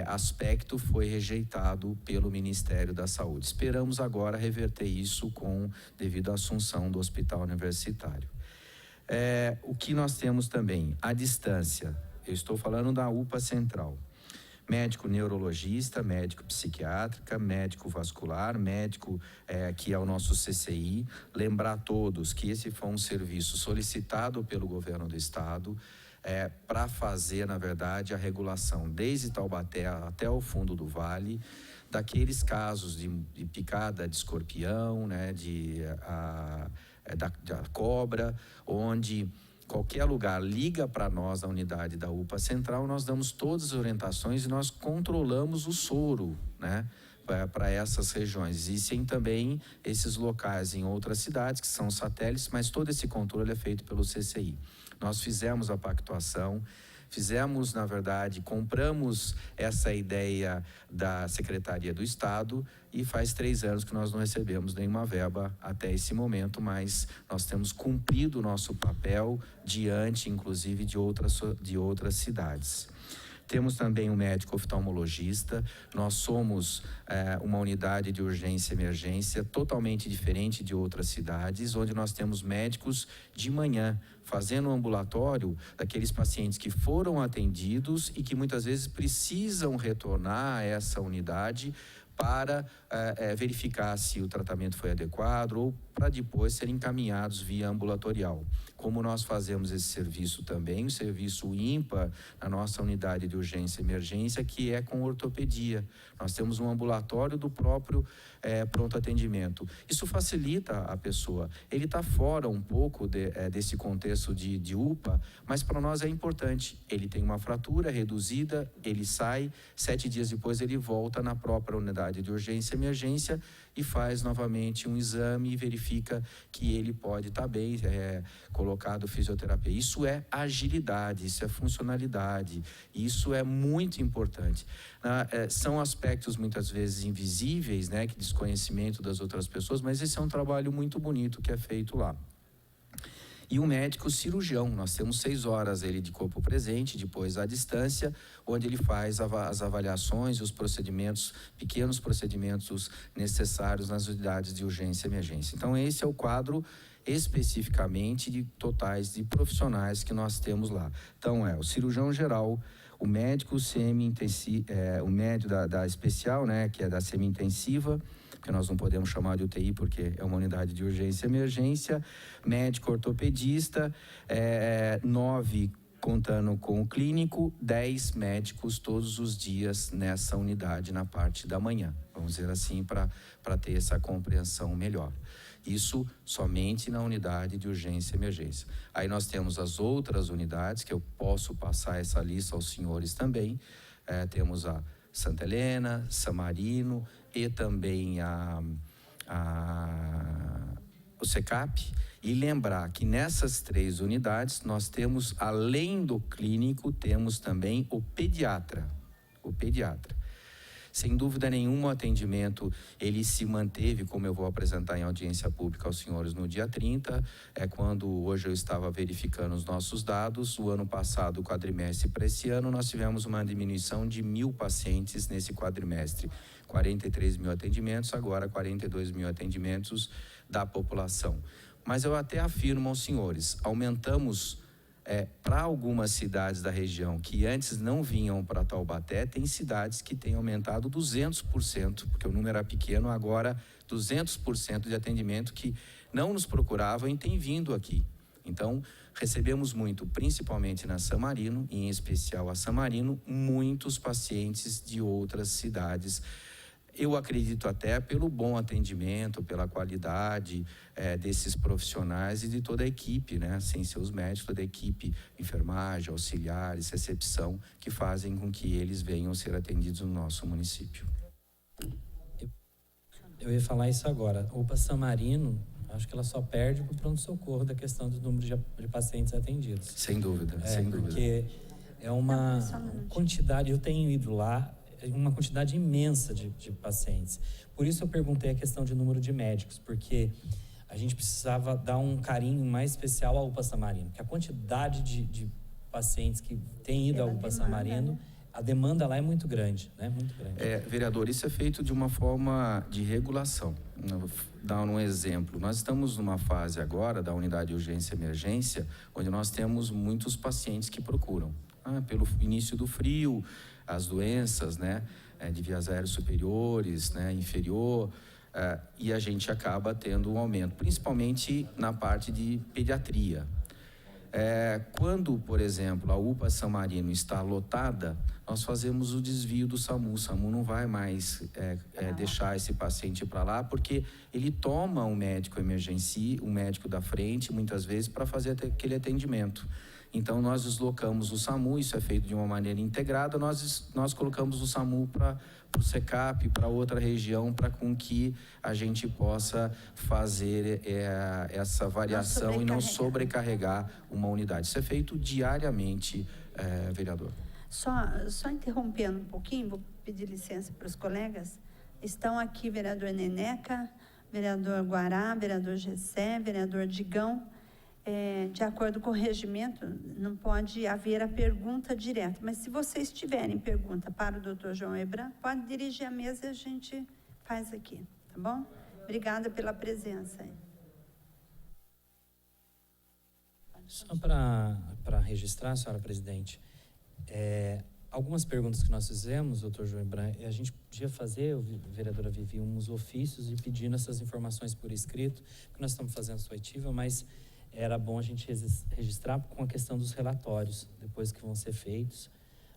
aspecto foi rejeitado pelo Ministério da Saúde. Esperamos agora reverter isso devido à assunção do hospital universitário. O que nós temos também, a distância, eu estou falando da UPA Central, médico neurologista, médico psiquiátrica, médico vascular, médico que é o nosso CCI, lembrar a todos que esse foi um serviço solicitado pelo governo do estado, para fazer, na verdade, a regulação desde Taubaté até o fundo do vale, daqueles casos de picada de escorpião, né, da cobra, onde qualquer lugar liga para nós a unidade da UPA Central, nós damos todas as orientações e nós controlamos o soro, né, para essas regiões. Existem também esses locais em outras cidades que são satélites, mas todo esse controle é feito pelo CCI. Nós fizemos a pactuação, na verdade, compramos essa ideia da Secretaria do Estado e faz 3 anos que nós não recebemos nenhuma verba até esse momento, mas nós temos cumprido o nosso papel diante, inclusive, de outras cidades. Temos também um médico oftalmologista, nós somos uma unidade de urgência e emergência totalmente diferente de outras cidades, onde nós temos médicos de manhã, fazendo um ambulatório daqueles pacientes que foram atendidos e que muitas vezes precisam retornar a essa unidade para verificar se o tratamento foi adequado ou para depois serem encaminhados via ambulatorial. como nós fazemos esse serviço também, o serviço ímpar na nossa unidade de urgência e emergência, que é com ortopedia. Nós temos um ambulatório do próprio pronto atendimento. Isso facilita a pessoa. Ele está fora um pouco desse contexto de UPA, mas para nós é importante. Ele tem uma fratura reduzida, ele sai, 7 dias depois ele volta na própria unidade de urgência e emergência e faz novamente um exame e verifica que ele pode estar bem, colocado fisioterapia. Isso é agilidade, isso é funcionalidade, isso é muito importante. São aspectos muitas vezes invisíveis, né, que desconhecimento das outras pessoas, mas esse é um trabalho muito bonito que é feito lá. E o médico cirurgião, nós temos 6 horas ele de corpo presente, depois à distância, onde ele faz as avaliações e os procedimentos, pequenos procedimentos necessários nas unidades de urgência e emergência. Então esse é o quadro especificamente de totais de profissionais que nós temos lá. Então o cirurgião geral, o médico semi-intensivo, o médico da especial, né, que é da semi-intensiva, que nós não podemos chamar de UTI porque é uma unidade de urgência e emergência, médico ortopedista, 9 contando com o clínico, 10 médicos todos os dias nessa unidade na parte da manhã, vamos dizer assim, para ter essa compreensão melhor. Isso somente na unidade de urgência e emergência. Aí nós temos as outras unidades, que eu posso passar essa lista aos senhores também. Temos a Santa Helena, San Marino e também o SECAP. E lembrar que nessas 3 unidades nós temos, além do clínico, temos também o pediatra. Sem dúvida nenhuma, o atendimento, ele se manteve, como eu vou apresentar em audiência pública aos senhores no dia 30, quando hoje eu estava verificando os nossos dados. O ano passado, o quadrimestre para esse ano, nós tivemos uma diminuição de 1.000 pacientes nesse quadrimestre. 43 mil atendimentos, agora 42 mil atendimentos da população. Mas eu até afirmo aos senhores, aumentamos para algumas cidades da região que antes não vinham para Taubaté, tem cidades que têm aumentado 200%, porque o número era pequeno, agora 200% de atendimento que não nos procuravam e tem vindo aqui. Então, recebemos muito, principalmente na San Marino, em especial a San Marino, muitos pacientes de outras cidades. Eu acredito até pelo bom atendimento, pela qualidade desses profissionais e de toda a equipe, né? Sem seus médicos, toda a equipe, enfermagem, auxiliares, recepção, que fazem com que eles venham ser atendidos no nosso município. Eu ia falar isso agora. A UPA San Marino, acho que ela só perde para o pronto-socorro da questão do número de pacientes atendidos. Sem dúvida, sem dúvida. Porque é uma quantidade, eu tenho ido lá, uma quantidade imensa de pacientes. Por isso eu perguntei a questão de número de médicos, porque a gente precisava dar um carinho mais especial à UPA San Marino, porque a quantidade de pacientes que têm ido à UPA San Marino, a demanda lá é muito grande, né? Muito grande. Vereador, isso é feito de uma forma de regulação. Vou dar um exemplo. Nós estamos numa fase agora da unidade de urgência e emergência, onde nós temos muitos pacientes que procuram. Pelo início do frio, as doenças, né, de vias aéreas superiores, né, inferior, e a gente acaba tendo um aumento, principalmente na parte de pediatria. Quando, por exemplo, a UPA San Marino está lotada, nós fazemos o desvio do SAMU. O SAMU não vai mais deixar esse paciente para lá, porque ele toma um médico emergência, um médico da frente, muitas vezes, para fazer aquele atendimento. Então, nós deslocamos o SAMU, isso é feito de uma maneira integrada, nós colocamos o SAMU para o SECAP, para outra região, para com que a gente possa fazer essa variação e não sobrecarregar uma unidade. Isso é feito diariamente, vereador. Só interrompendo um pouquinho, vou pedir licença para os colegas. Estão aqui vereador Neneca, vereador Guará, vereador Gessé, vereador Digão. De acordo com o regimento, não pode haver a pergunta direta, mas se vocês tiverem pergunta para o doutor João Hebran, pode dirigir a mesa e a gente faz aqui, tá bom? Obrigada pela presença aí. Só para registrar, senhora presidente, algumas perguntas que nós fizemos, doutor João Hebran, a gente podia fazer, vereadora Vivi, uns ofícios e pedindo essas informações por escrito, que nós estamos fazendo sua oitiva, mas era bom a gente registrar com a questão dos relatórios, depois que vão ser feitos,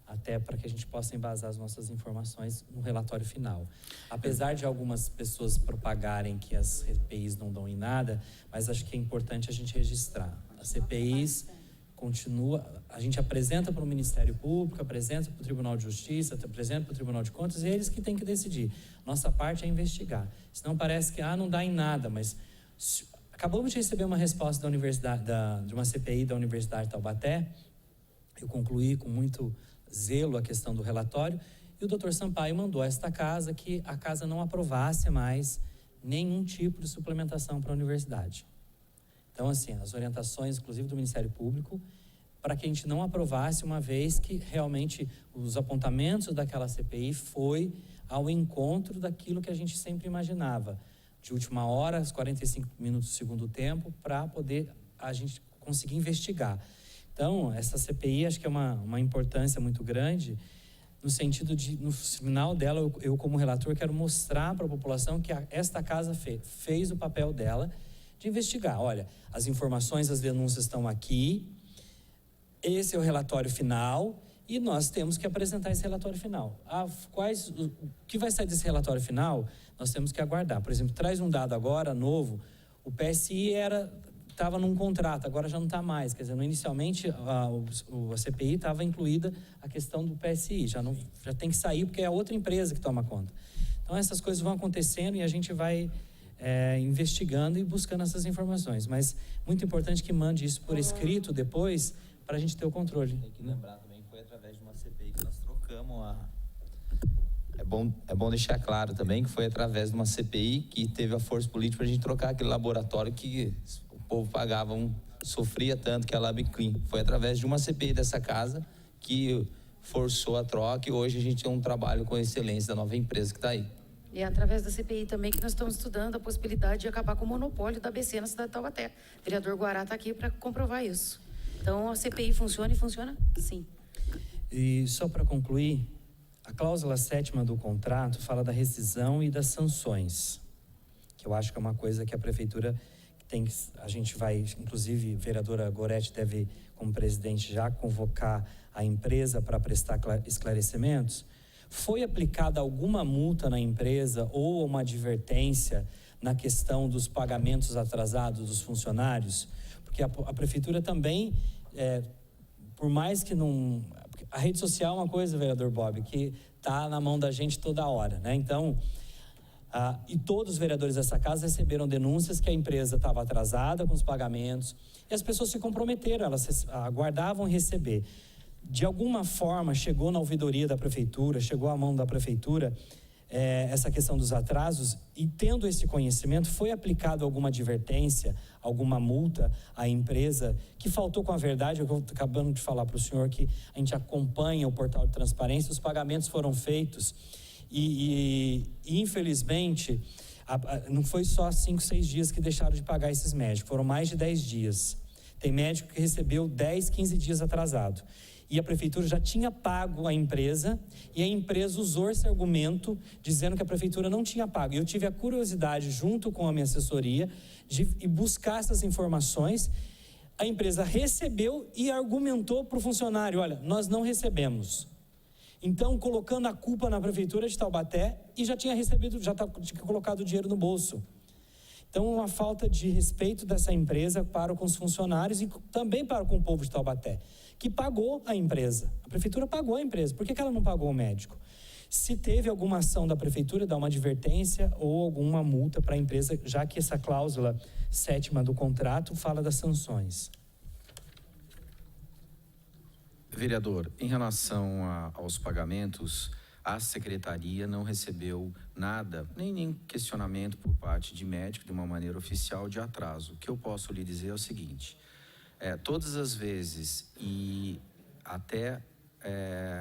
até para que a gente possa embasar as nossas informações no relatório final. Apesar de algumas pessoas propagarem que as CPIs não dão em nada, mas acho que é importante a gente registrar. As CPIs continua, a gente apresenta para o Ministério Público, apresenta para o Tribunal de Justiça, apresenta para o Tribunal de Contas, e eles que têm que decidir. Nossa parte é investigar. Senão parece que não dá em nada, mas acabamos de receber uma resposta da universidade, de uma CPI da Universidade de Taubaté. Eu concluí com muito zelo a questão do relatório, e o Dr. Sampaio mandou a esta casa que a casa não aprovasse mais nenhum tipo de suplementação para a universidade. Então, assim, as orientações, inclusive do Ministério Público, para que a gente não aprovasse, uma vez que realmente os apontamentos daquela CPI foi ao encontro daquilo que a gente sempre imaginava, de última hora, 45 minutos do segundo tempo, para poder a gente conseguir investigar. Então, essa CPI acho que é uma importância muito grande, no sentido de, no final dela, eu como relator quero mostrar para a população que esta casa fez o papel dela de investigar. Olha, as informações, as denúncias estão aqui, esse é o relatório final, e nós temos que apresentar esse relatório final. O que vai sair desse relatório final, nós temos que aguardar. Por exemplo, traz um dado agora, novo, o PSI estava num contrato, agora já não está mais. Quer dizer, inicialmente a CPI estava incluída a questão do PSI, já tem que sair porque é a outra empresa que toma conta. Então essas coisas vão acontecendo e a gente vai investigando e buscando essas informações. Mas muito importante que mande isso por escrito depois, para a gente ter o controle. Tem que lembrar também que foi através de uma CPI que nós trocamos É bom deixar claro também que foi através de uma CPI que teve a força política para a gente trocar aquele laboratório que o povo pagava, sofria tanto, que é a LabClean. Foi através de uma CPI dessa casa que forçou a troca, e hoje a gente tem um trabalho com excelência da nova empresa que está aí. E é através da CPI também que nós estamos estudando a possibilidade de acabar com o monopólio da ABC na cidade de Taubaté. O vereador Guará está aqui para comprovar isso. Então, a CPI funciona e funciona sim. E só para concluir, a cláusula 7ª do contrato fala da rescisão e das sanções, que eu acho que é uma coisa que a prefeitura a gente vai, inclusive, a vereadora Goretti deve, como presidente, já convocar a empresa para prestar esclarecimentos. Foi aplicada alguma multa na empresa ou uma advertência na questão dos pagamentos atrasados dos funcionários? Porque a prefeitura também, por mais que não... A rede social é uma coisa, vereador Bob, que está na mão da gente toda hora, né? Então, e todos os vereadores dessa casa receberam denúncias que a empresa estava atrasada com os pagamentos, e as pessoas se comprometeram, elas aguardavam receber. De alguma forma, chegou na ouvidoria da prefeitura, chegou à mão da prefeitura, essa questão dos atrasos, e tendo esse conhecimento, foi aplicado alguma advertência, alguma multa à empresa que faltou com a verdade. Eu estou acabando de falar para o senhor que a gente acompanha o portal de transparência, os pagamentos foram feitos e infelizmente, não foi só 5, 6 dias que deixaram de pagar esses médicos, foram mais de 10 dias. Tem médico que recebeu 10, 15 dias atrasado. E a prefeitura já tinha pago a empresa, e a empresa usou esse argumento, dizendo que a prefeitura não tinha pago. E eu tive a curiosidade, junto com a minha assessoria, de buscar essas informações. A empresa recebeu e argumentou para o funcionário: olha, nós não recebemos. Então, colocando a culpa na prefeitura de Taubaté, e já tinha recebido, já tinha colocado o dinheiro no bolso. Então, uma falta de respeito dessa empresa para com os funcionários e também para com o povo de Taubaté, que pagou a empresa. A prefeitura pagou a empresa. Por que ela não pagou o médico? Se teve alguma ação da prefeitura, dar uma advertência ou alguma multa para a empresa, já que essa cláusula 7ª do contrato fala das sanções. Vereador, em relação aos pagamentos, a secretaria não recebeu nada, nem questionamento por parte de médico de uma maneira oficial de atraso. O que eu posso lhe dizer é o seguinte: todas as vezes, e até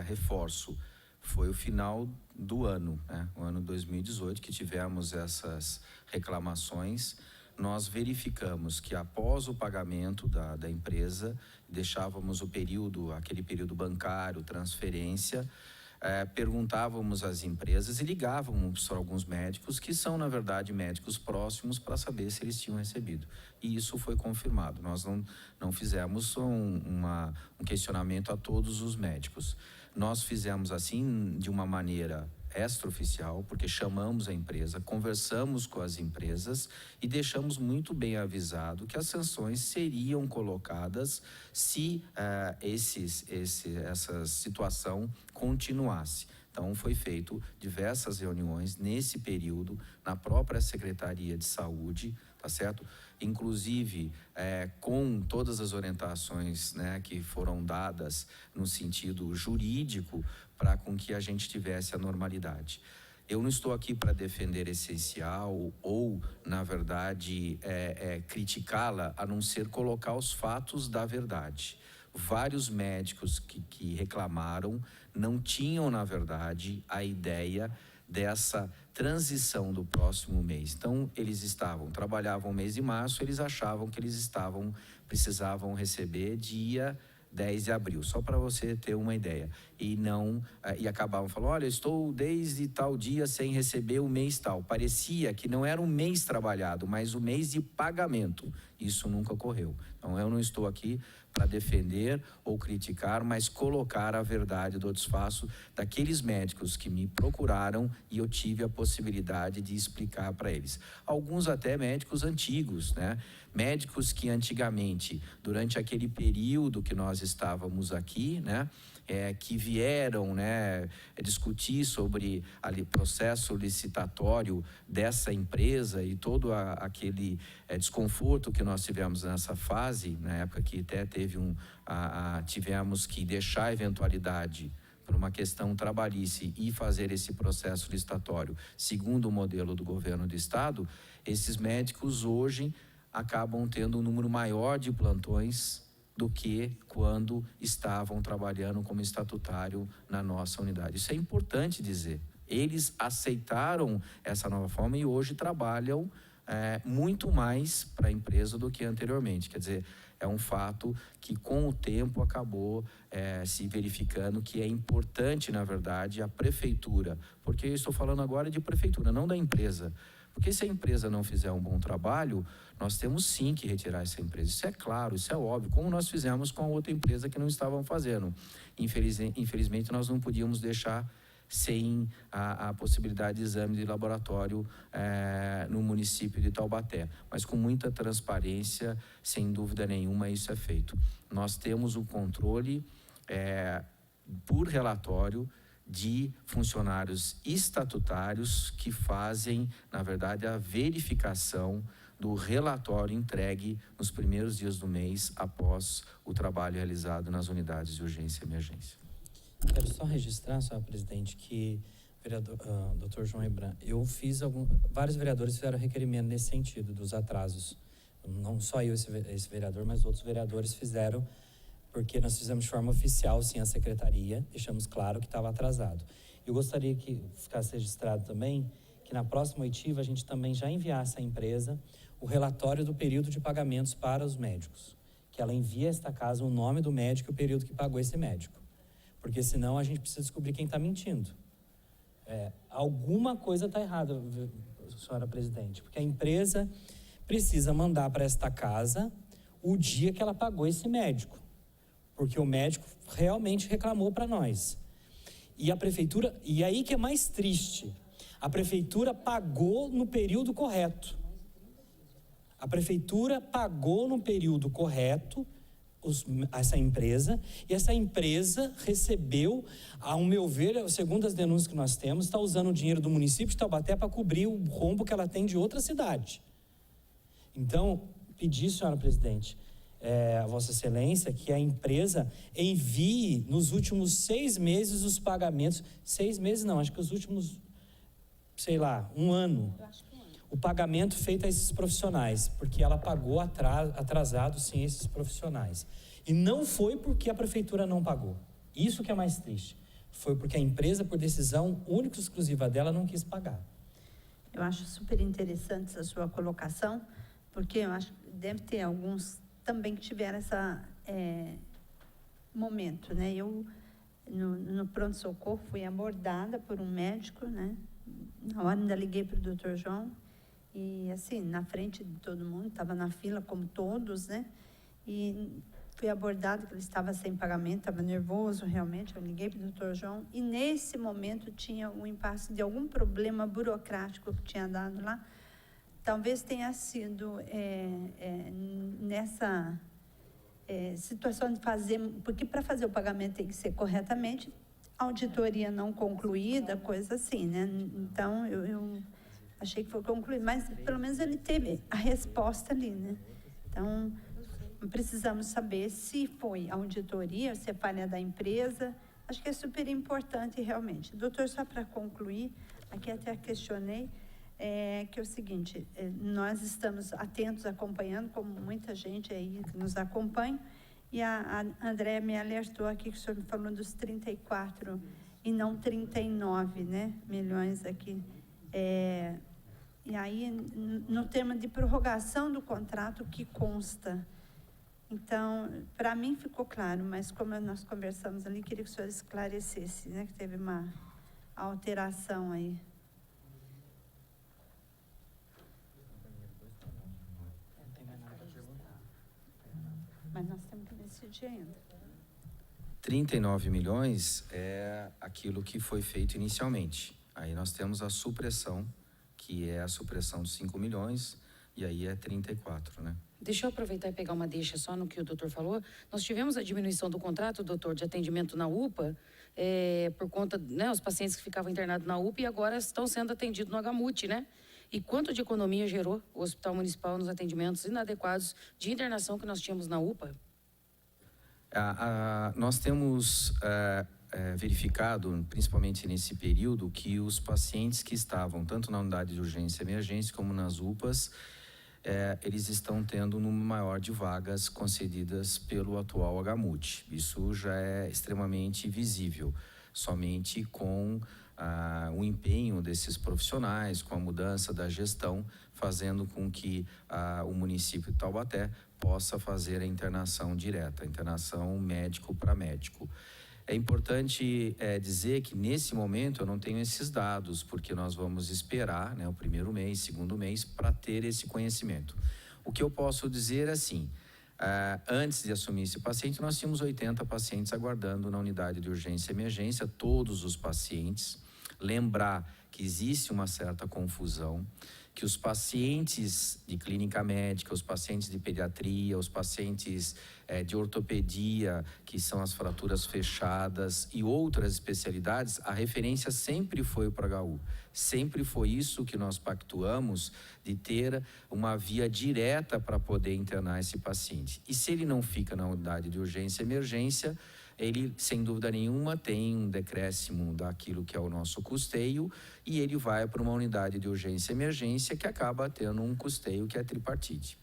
reforço, foi o final do ano, né? O ano 2018, que tivemos essas reclamações. Nós verificamos que após o pagamento da empresa, deixávamos aquele período bancário, transferência, perguntávamos às empresas e ligávamos para alguns médicos que são, na verdade, médicos próximos para saber se eles tinham recebido. E isso foi confirmado. Nós não fizemos um questionamento a todos os médicos. Nós fizemos assim de uma maneira extraoficial, porque chamamos a empresa, conversamos com as empresas e deixamos muito bem avisado que as sanções seriam colocadas se essa situação continuasse. Então, foi feito diversas reuniões nesse período, na própria Secretaria de Saúde, tá certo? Inclusive, com todas as orientações, né, que foram dadas no sentido jurídico, para com que a gente tivesse a normalidade. Eu não estou aqui para defender essencial ou, na verdade, criticá-la, a não ser colocar os fatos da verdade. Vários médicos que reclamaram não tinham, na verdade, a ideia dessa transição do próximo mês. Então, eles trabalhavam o mês de março, eles achavam que eles precisavam receber dia 10 de abril, só para você ter uma ideia. E acabavam falando, olha, eu estou desde tal dia sem receber o mês tal. Parecia que não era um mês trabalhado, mas o mês de pagamento. Isso nunca ocorreu. Então, eu não estou aqui para defender ou criticar, mas colocar a verdade do desfaço daqueles médicos que me procuraram e eu tive a possibilidade de explicar para eles. Alguns até médicos antigos, né? Médicos que antigamente, durante aquele período que nós estávamos aqui, né? Que vieram, né, discutir sobre o processo licitatório dessa empresa e todo aquele desconforto que nós tivemos nessa fase, na época que até tivemos que deixar a eventualidade por uma questão trabalhista e fazer esse processo licitatório segundo o modelo do governo do estado, esses médicos hoje acabam tendo um número maior de plantões do que quando estavam trabalhando como estatutário na nossa unidade. Isso é importante dizer. Eles aceitaram essa nova forma e hoje trabalham muito mais para a empresa do que anteriormente. Quer dizer, é um fato que com o tempo acabou se verificando que é importante, na verdade, a prefeitura, porque eu estou falando agora de prefeitura, não da empresa. Porque se a empresa não fizer um bom trabalho, nós temos sim que retirar essa empresa. Isso é claro, isso é óbvio, como nós fizemos com a outra empresa que não estavam fazendo. Infelizmente, nós não podíamos deixar sem a possibilidade de exame de laboratório no município de Taubaté. Mas com muita transparência, sem dúvida nenhuma, isso é feito. Nós temos o controle por relatório de funcionários estatutários que fazem, na verdade, a verificação do relatório entregue nos primeiros dias do mês após o trabalho realizado nas unidades de urgência e emergência. Quero só registrar, senhor presidente, que Dr. João Hebran, vários vereadores fizeram requerimento nesse sentido, dos atrasos. Não só eu, esse vereador, mas outros vereadores fizeram, porque nós fizemos de forma oficial, sim, a secretaria, deixamos claro que estava atrasado. Eu gostaria que ficasse registrado também que na próxima oitiva a gente também já enviasse à empresa o relatório do período de pagamentos para os médicos, que ela envie a esta casa o nome do médico e o período que pagou esse médico, porque senão a gente precisa descobrir quem está mentindo. Alguma coisa está errada, senhora presidente, porque a empresa precisa mandar para esta casa o dia que ela pagou esse médico, porque o médico realmente reclamou para nós. E a prefeitura, e aí que é mais triste, a prefeitura pagou no período correto. A prefeitura pagou no período correto essa empresa, e essa empresa recebeu, ao meu ver, segundo as denúncias que nós temos, está usando o dinheiro do município de Taubaté para cobrir o rombo que ela tem de outra cidade. Então, pedi, senhora presidente, a Vossa Excelência, que a empresa envie nos últimos 6 meses os pagamentos. 6 meses não, acho que os últimos, sei lá, 1 ano. O pagamento feito a esses profissionais, porque ela pagou atrasado, sim, esses profissionais. E não foi porque a prefeitura não pagou. Isso que é mais triste. Foi porque a empresa, por decisão única e exclusiva dela, não quis pagar. Eu acho super interessante a sua colocação, porque eu acho que deve ter alguns também que tiveram esse momento, né? Eu no pronto-socorro, fui abordada por um médico, né? Na hora ainda liguei para o doutor João, e assim, na frente de todo mundo, estava na fila como todos, né? E fui abordada que ele estava sem pagamento, estava nervoso realmente, eu liguei para o doutor João, e nesse momento tinha um impasse de algum problema burocrático que tinha dado lá. Talvez tenha sido nessa situação de fazer, porque para fazer o pagamento tem que ser corretamente, auditoria não concluída, coisa assim, né? Então, eu achei que foi concluído, mas pelo menos ele teve a resposta ali, né? Então, precisamos saber se foi auditoria, se é falha da empresa. Acho que é super importante realmente. Doutor, só para concluir, aqui até questionei, que é o seguinte, nós estamos atentos, acompanhando, como muita gente aí que nos acompanha, e a Andréa me alertou aqui que o senhor me falou dos 34 e não 39, né, milhões aqui. E aí, no termo de prorrogação do contrato, que consta. Então, para mim ficou claro, mas como nós conversamos ali, queria que o senhor esclarecesse, né, que teve uma alteração aí. Mas nós temos que decidir ainda. 39 milhões é aquilo que foi feito inicialmente. Aí nós temos a supressão, que é a supressão de 5 milhões, e aí é 34, né? Deixa eu aproveitar e pegar uma deixa só no que o doutor falou. Nós tivemos a diminuição do contrato, doutor, de atendimento na UPA, por conta, né, os pacientes que ficavam internados na UPA e agora estão sendo atendidos no HMUT, né? E quanto de economia gerou o Hospital Municipal nos atendimentos inadequados de internação que nós tínhamos na UPA? Nós temos verificado, principalmente nesse período, que os pacientes que estavam tanto na unidade de urgência e emergência como nas UPAs, eles estão tendo um número maior de vagas concedidas pelo atual HMUT. Isso já é extremamente visível, somente com o empenho desses profissionais, com a mudança da gestão, fazendo com que o município de Taubaté possa fazer a internação direta, a internação médico para médico. É importante dizer que nesse momento eu não tenho esses dados, porque nós vamos esperar, né, o primeiro mês, segundo mês, para ter esse conhecimento. O que eu posso dizer é assim, antes de assumir esse paciente, nós tínhamos 80 pacientes aguardando na unidade de urgência e emergência, todos os pacientes. Lembrar que existe uma certa confusão, que os pacientes de clínica médica, os pacientes de pediatria, os pacientes de ortopedia, que são as fraturas fechadas e outras especialidades, a referência sempre foi para o HU. Sempre foi isso que nós pactuamos, de ter uma via direta para poder internar esse paciente. E se ele não fica na unidade de urgência e emergência, ele, sem dúvida nenhuma, tem um decréscimo daquilo que é o nosso custeio e ele vai para uma unidade de urgência e emergência que acaba tendo um custeio que é tripartite.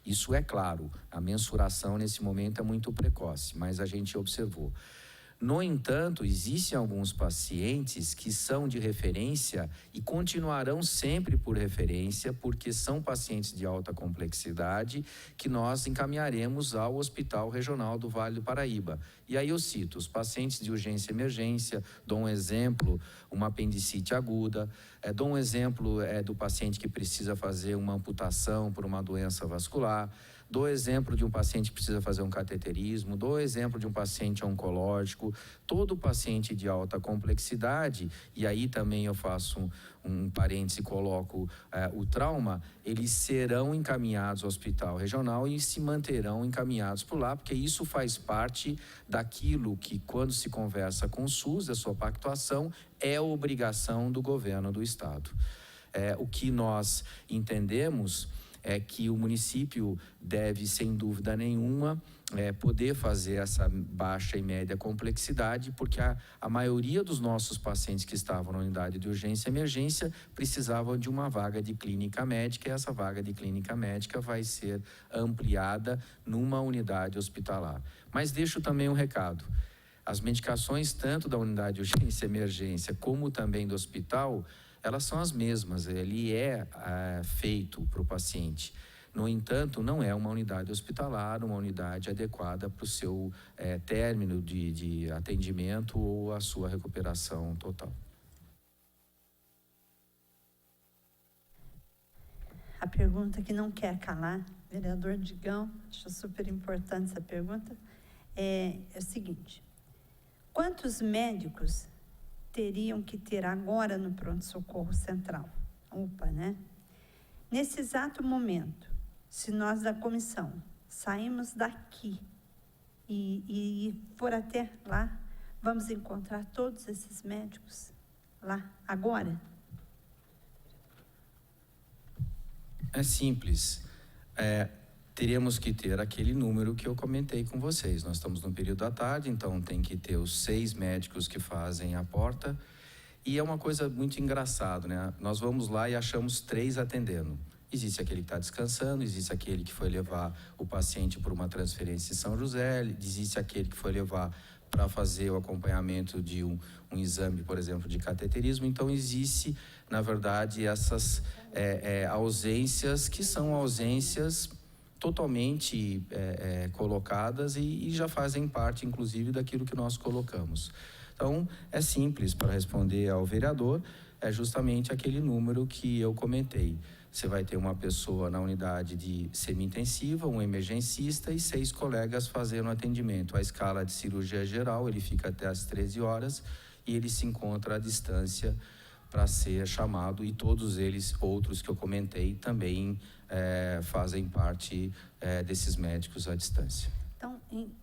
Isso é claro, a mensuração nesse momento é muito precoce, mas a gente observou. No entanto, existem alguns pacientes que são de referência e continuarão sempre por referência, porque são pacientes de alta complexidade que nós encaminharemos ao Hospital Regional do Vale do Paraíba. E aí eu cito os pacientes de urgência e emergência, dou um exemplo, uma apendicite aguda, dou um exemplo do paciente que precisa fazer uma amputação por uma doença vascular, dou exemplo de um paciente que precisa fazer um cateterismo, dou exemplo de um paciente oncológico, todo paciente de alta complexidade, e aí também eu faço um parêntese e coloco o trauma, eles serão encaminhados ao hospital regional e se manterão encaminhados por lá, porque isso faz parte daquilo que, quando se conversa com o SUS, da sua pactuação, é obrigação do governo do estado. O que nós entendemos é que o município deve, sem dúvida nenhuma, poder fazer essa baixa e média complexidade, porque a maioria dos nossos pacientes que estavam na unidade de urgência e emergência precisavam de uma vaga de clínica médica, e essa vaga de clínica médica vai ser ampliada numa unidade hospitalar. Mas deixo também um recado. As medicações, tanto da unidade de urgência e emergência, como também do hospital, elas são as mesmas, ele é feito para o paciente. No entanto, não é uma unidade hospitalar, uma unidade adequada para o seu término de atendimento ou a sua recuperação total. A pergunta que não quer calar, vereador Digão, acho super importante essa pergunta, é o seguinte: quantos médicos teriam que ter agora no pronto-socorro central? UPA, né? Nesse exato momento, se nós da comissão saímos daqui e for até lá, vamos encontrar todos esses médicos lá agora? É simples. Teríamos que ter aquele número que eu comentei com vocês. Nós estamos no período da tarde, então tem que ter os 6 médicos que fazem a porta. E é uma coisa muito engraçada, né? Nós vamos lá e achamos 3 atendendo. Existe aquele que está descansando, existe aquele que foi levar o paciente por uma transferência em São José, existe aquele que foi levar para fazer o acompanhamento de um exame, por exemplo, de cateterismo. Então, existe, na verdade, essas ausências que são ausências totalmente colocadas e já fazem parte, inclusive, daquilo que nós colocamos. Então, é simples para responder ao vereador, é justamente aquele número que eu comentei. Você vai ter uma pessoa na unidade de semi-intensiva, um emergencista e 6 colegas fazendo atendimento. A escala de cirurgia geral, ele fica até às 13 horas e ele se encontra à distância para ser chamado, e todos eles, outros que eu comentei, também fazem parte desses médicos à distância.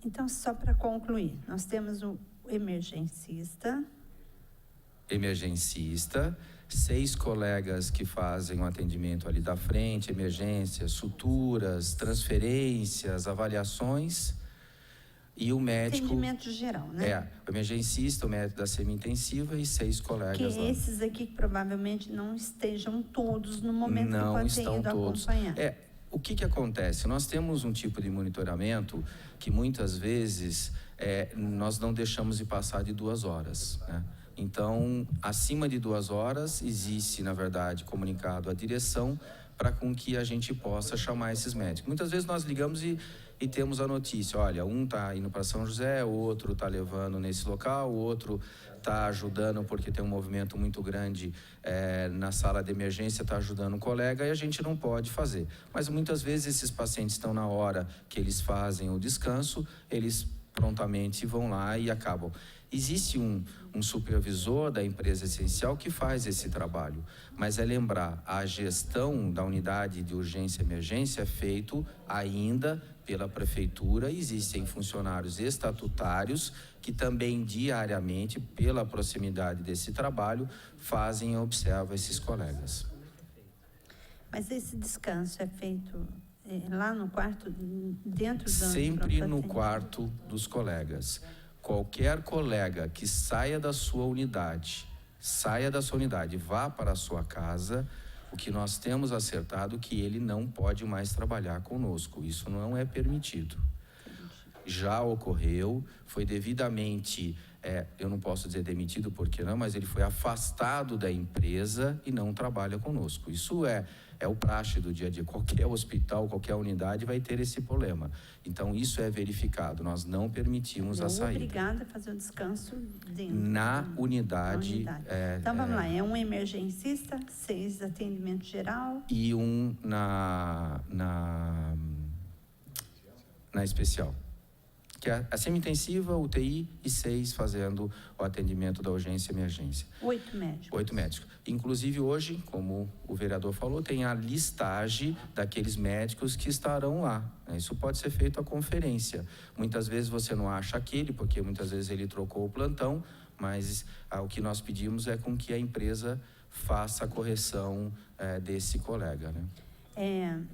Então, só para concluir, nós temos o emergencista, 6 colegas que fazem o atendimento ali da frente, emergências, suturas, transferências, avaliações, e o médico... Atendimento geral, né? O emergencista, o médico da semi-intensiva e 6 colegas que lá. Esses aqui que provavelmente não estejam todos no momento não que podem estão ido todos. acompanhar. O que acontece? Nós temos um tipo de monitoramento que muitas vezes nós não deixamos de passar de 2 horas, né? Então, acima de 2 horas, existe, na verdade, comunicado à direção para com que a gente possa chamar esses médicos. Muitas vezes nós ligamos e temos a notícia, olha, um está indo para São José, o outro está levando nesse local, o outro está ajudando porque tem um movimento muito grande na sala de emergência, está ajudando um colega, e a gente não pode fazer. Mas muitas vezes esses pacientes estão na hora que eles fazem o descanso, eles prontamente vão lá e acabam. Existe um supervisor da empresa essencial que faz esse trabalho, mas lembrar, a gestão da unidade de urgência e emergência é feito ainda pela prefeitura. Existem funcionários estatutários que também diariamente, pela proximidade desse trabalho, fazem e observam esses colegas. Mas esse descanso é feito lá no quarto, dentro do... Sempre no quarto dos colegas. Qualquer colega que saia da sua unidade, vá para a sua casa, o que nós temos acertado é que ele não pode mais trabalhar conosco. Isso não é permitido. Já ocorreu, foi devidamente, eu não posso dizer demitido, porque não, mas ele foi afastado da empresa e não trabalha conosco. Isso é o praxe do dia a dia. Qualquer hospital, qualquer unidade vai ter esse problema. Então, isso é verificado. Nós não permitimos a saída. Obrigada a fazer o descanso dentro. Na unidade. Então, vamos lá. É um emergencista, 6 atendimento geral. E um na especial. Que é a semi-intensiva, UTI, e 6 fazendo o atendimento da urgência e emergência. 8 médicos. 8 médicos. Inclusive hoje, como o vereador falou, tem a listagem daqueles médicos que estarão lá. Isso pode ser feito à conferência. Muitas vezes você não acha aquele, porque muitas vezes ele trocou o plantão, mas o que nós pedimos é com que a empresa faça a correção desse colega, né?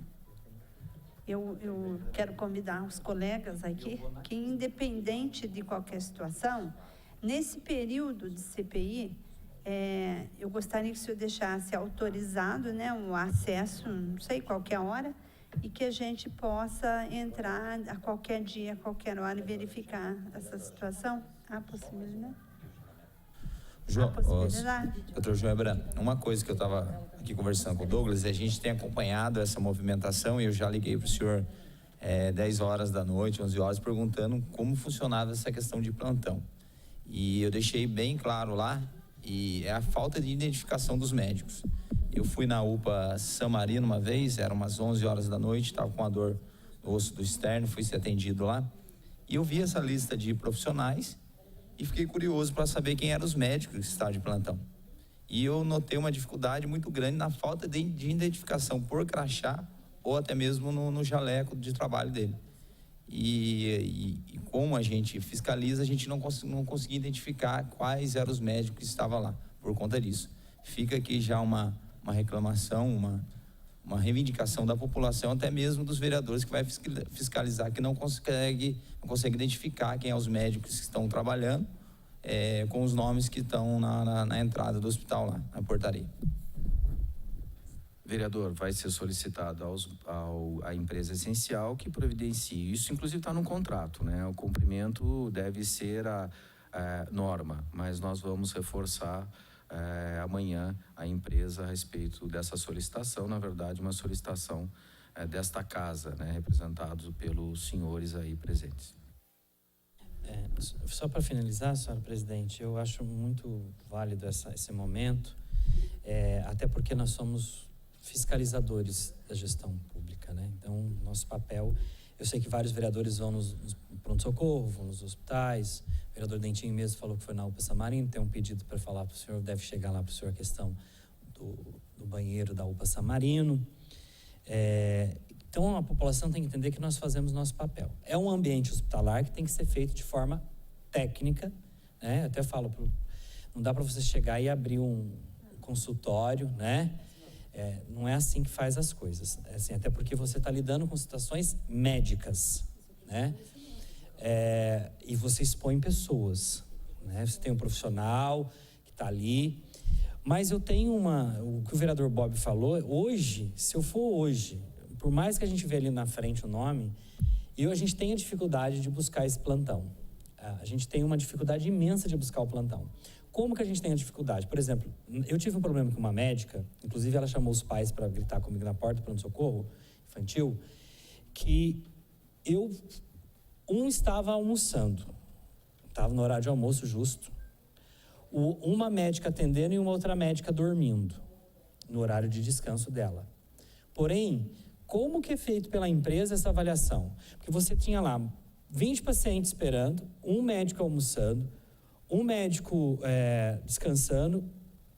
Eu quero convidar os colegas aqui que, independente de qualquer situação, nesse período de CPI, eu gostaria que o senhor deixasse autorizado, né, o acesso, não sei, qualquer hora, e que a gente possa entrar a qualquer dia, a qualquer hora e verificar essa situação. Há possibilidade? a possibilidade. Doutor Joebra, uma coisa que eu estava aqui conversando com o Douglas, a gente tem acompanhado essa movimentação e eu já liguei para o senhor 10 horas da noite, 11 horas, perguntando como funcionava essa questão de plantão. E eu deixei bem claro lá, e é a falta de identificação dos médicos. Eu fui na UPA San Marino uma vez, eram umas 11 horas da noite, estava com a dor no osso do externo, fui ser atendido lá. E eu vi essa lista de profissionais e fiquei curioso para saber quem eram os médicos que estavam de plantão. E eu notei uma dificuldade muito grande na falta de identificação por crachá ou até mesmo no jaleco de trabalho dele. E como a gente fiscaliza, a gente não conseguia identificar quais eram os médicos que estavam lá, por conta disso. Fica aqui já uma reclamação, uma reivindicação da população, até mesmo dos vereadores que vai fiscalizar, que não consegue identificar quem são os médicos que estão trabalhando, com os nomes que estão na entrada do hospital lá, na portaria. Vereador, vai ser solicitado à empresa essencial que providencie. Isso, inclusive, está no contrato, né? O cumprimento deve ser a norma, mas nós vamos reforçar amanhã a empresa a respeito dessa solicitação. Na verdade, uma solicitação desta casa, né? Representados pelos senhores aí presentes. Só para finalizar, senhora presidente, eu acho muito válido esse momento, até porque nós somos fiscalizadores da gestão pública, né? Então, nosso papel, eu sei que vários vereadores vão nos pronto-socorro, vão nos hospitais, o vereador Dentinho mesmo falou que foi na UPA San Marino, tem um pedido para falar para o senhor, deve chegar lá para o senhor a questão do banheiro da UPA San Marino. Então, a população tem que entender que nós fazemos nosso papel. É um ambiente hospitalar que tem que ser feito de forma técnica, né? Até falo, não dá para você chegar e abrir um consultório, né? Não é assim que faz as coisas. Assim, até porque você está lidando com situações médicas, né? E você expõe pessoas, né? Você tem um profissional que está ali. Mas eu tenho o que o vereador Bob falou, hoje, se eu for hoje, por mais que a gente vê ali na frente o nome, a gente tem a dificuldade de buscar esse plantão. A gente tem uma dificuldade imensa de buscar o plantão. Como que a gente tem a dificuldade? Por exemplo, eu tive um problema com uma médica, inclusive ela chamou os pais para gritar comigo na porta do pronto-socorro infantil, que estava almoçando, estava no horário de almoço justo, uma médica atendendo e uma outra médica dormindo, no horário de descanso dela. Porém, como que é feito pela empresa essa avaliação? Porque você tinha lá 20 pacientes esperando, um médico almoçando, um médico descansando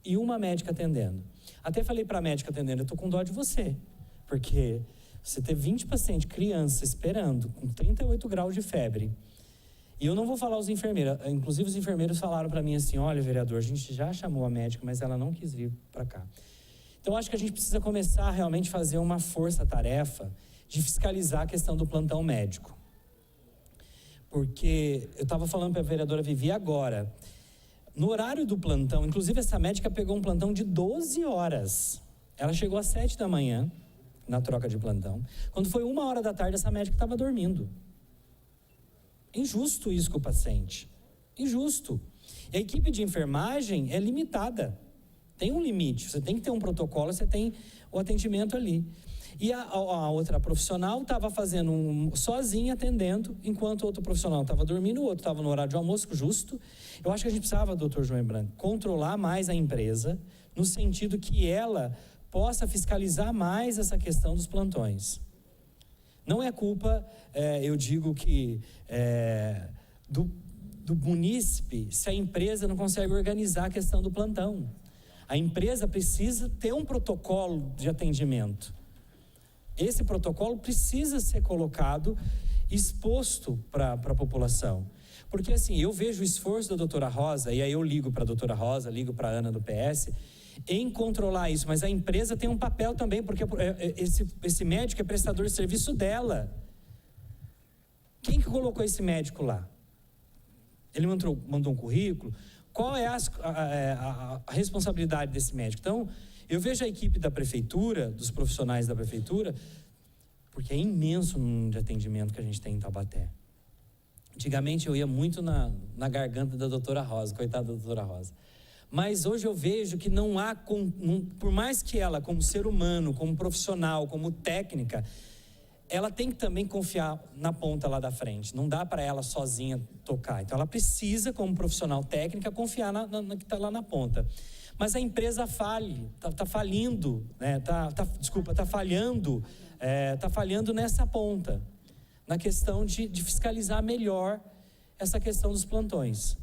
e uma médica atendendo. Até falei para a médica atendendo, eu estou com dó de você, porque você ter 20 pacientes, criança, esperando, com 38 graus de febre. E eu não vou falar os enfermeiros, inclusive os enfermeiros falaram para mim assim, olha, vereador, a gente já chamou a médica, mas ela não quis vir para cá. Então, acho que a gente precisa começar a realmente fazer uma força-tarefa de fiscalizar a questão do plantão médico. Porque eu estava falando para a vereadora Vivi agora, no horário do plantão, inclusive essa médica pegou um plantão de 12 horas. Ela chegou às 7 da manhã, na troca de plantão. Quando foi 1h da tarde, essa médica estava dormindo. Injusto isso com o paciente. Injusto. E a equipe de enfermagem é limitada. Tem um limite, você tem que ter um protocolo, você tem o atendimento ali. E a outra profissional estava fazendo sozinha, atendendo, enquanto o outro profissional estava dormindo, o outro estava no horário de almoço, justo. Eu acho que a gente precisava, doutor João Branco, controlar mais a empresa, no sentido que ela possa fiscalizar mais essa questão dos plantões. Não é culpa, eu digo que, do munícipe, se a empresa não consegue organizar a questão do plantão. A empresa precisa ter um protocolo de atendimento. Esse protocolo precisa ser colocado, exposto para a população. Porque assim, eu vejo o esforço da doutora Rosa, e aí eu ligo para a doutora Rosa, ligo para a Ana do PS, em controlar isso. Mas a empresa tem um papel também, porque esse médico é prestador de serviço dela. Quem que colocou esse médico lá? Ele mandou um currículo? Qual é a responsabilidade desse médico? Então, eu vejo a equipe da prefeitura, dos profissionais da prefeitura, porque é imenso o número de atendimento que a gente tem em Taubaté. Antigamente eu ia muito na garganta da doutora Rosa, coitada da doutora Rosa. Mas hoje eu vejo que não há, por mais que ela, como ser humano, como profissional, como técnica, ela tem que também confiar na ponta lá da frente. Não dá para ela sozinha tocar. Então ela precisa, como profissional técnica, confiar na que está lá na ponta. Mas a empresa está falindo, né? Está falhando nessa ponta, na questão de fiscalizar melhor essa questão dos plantões.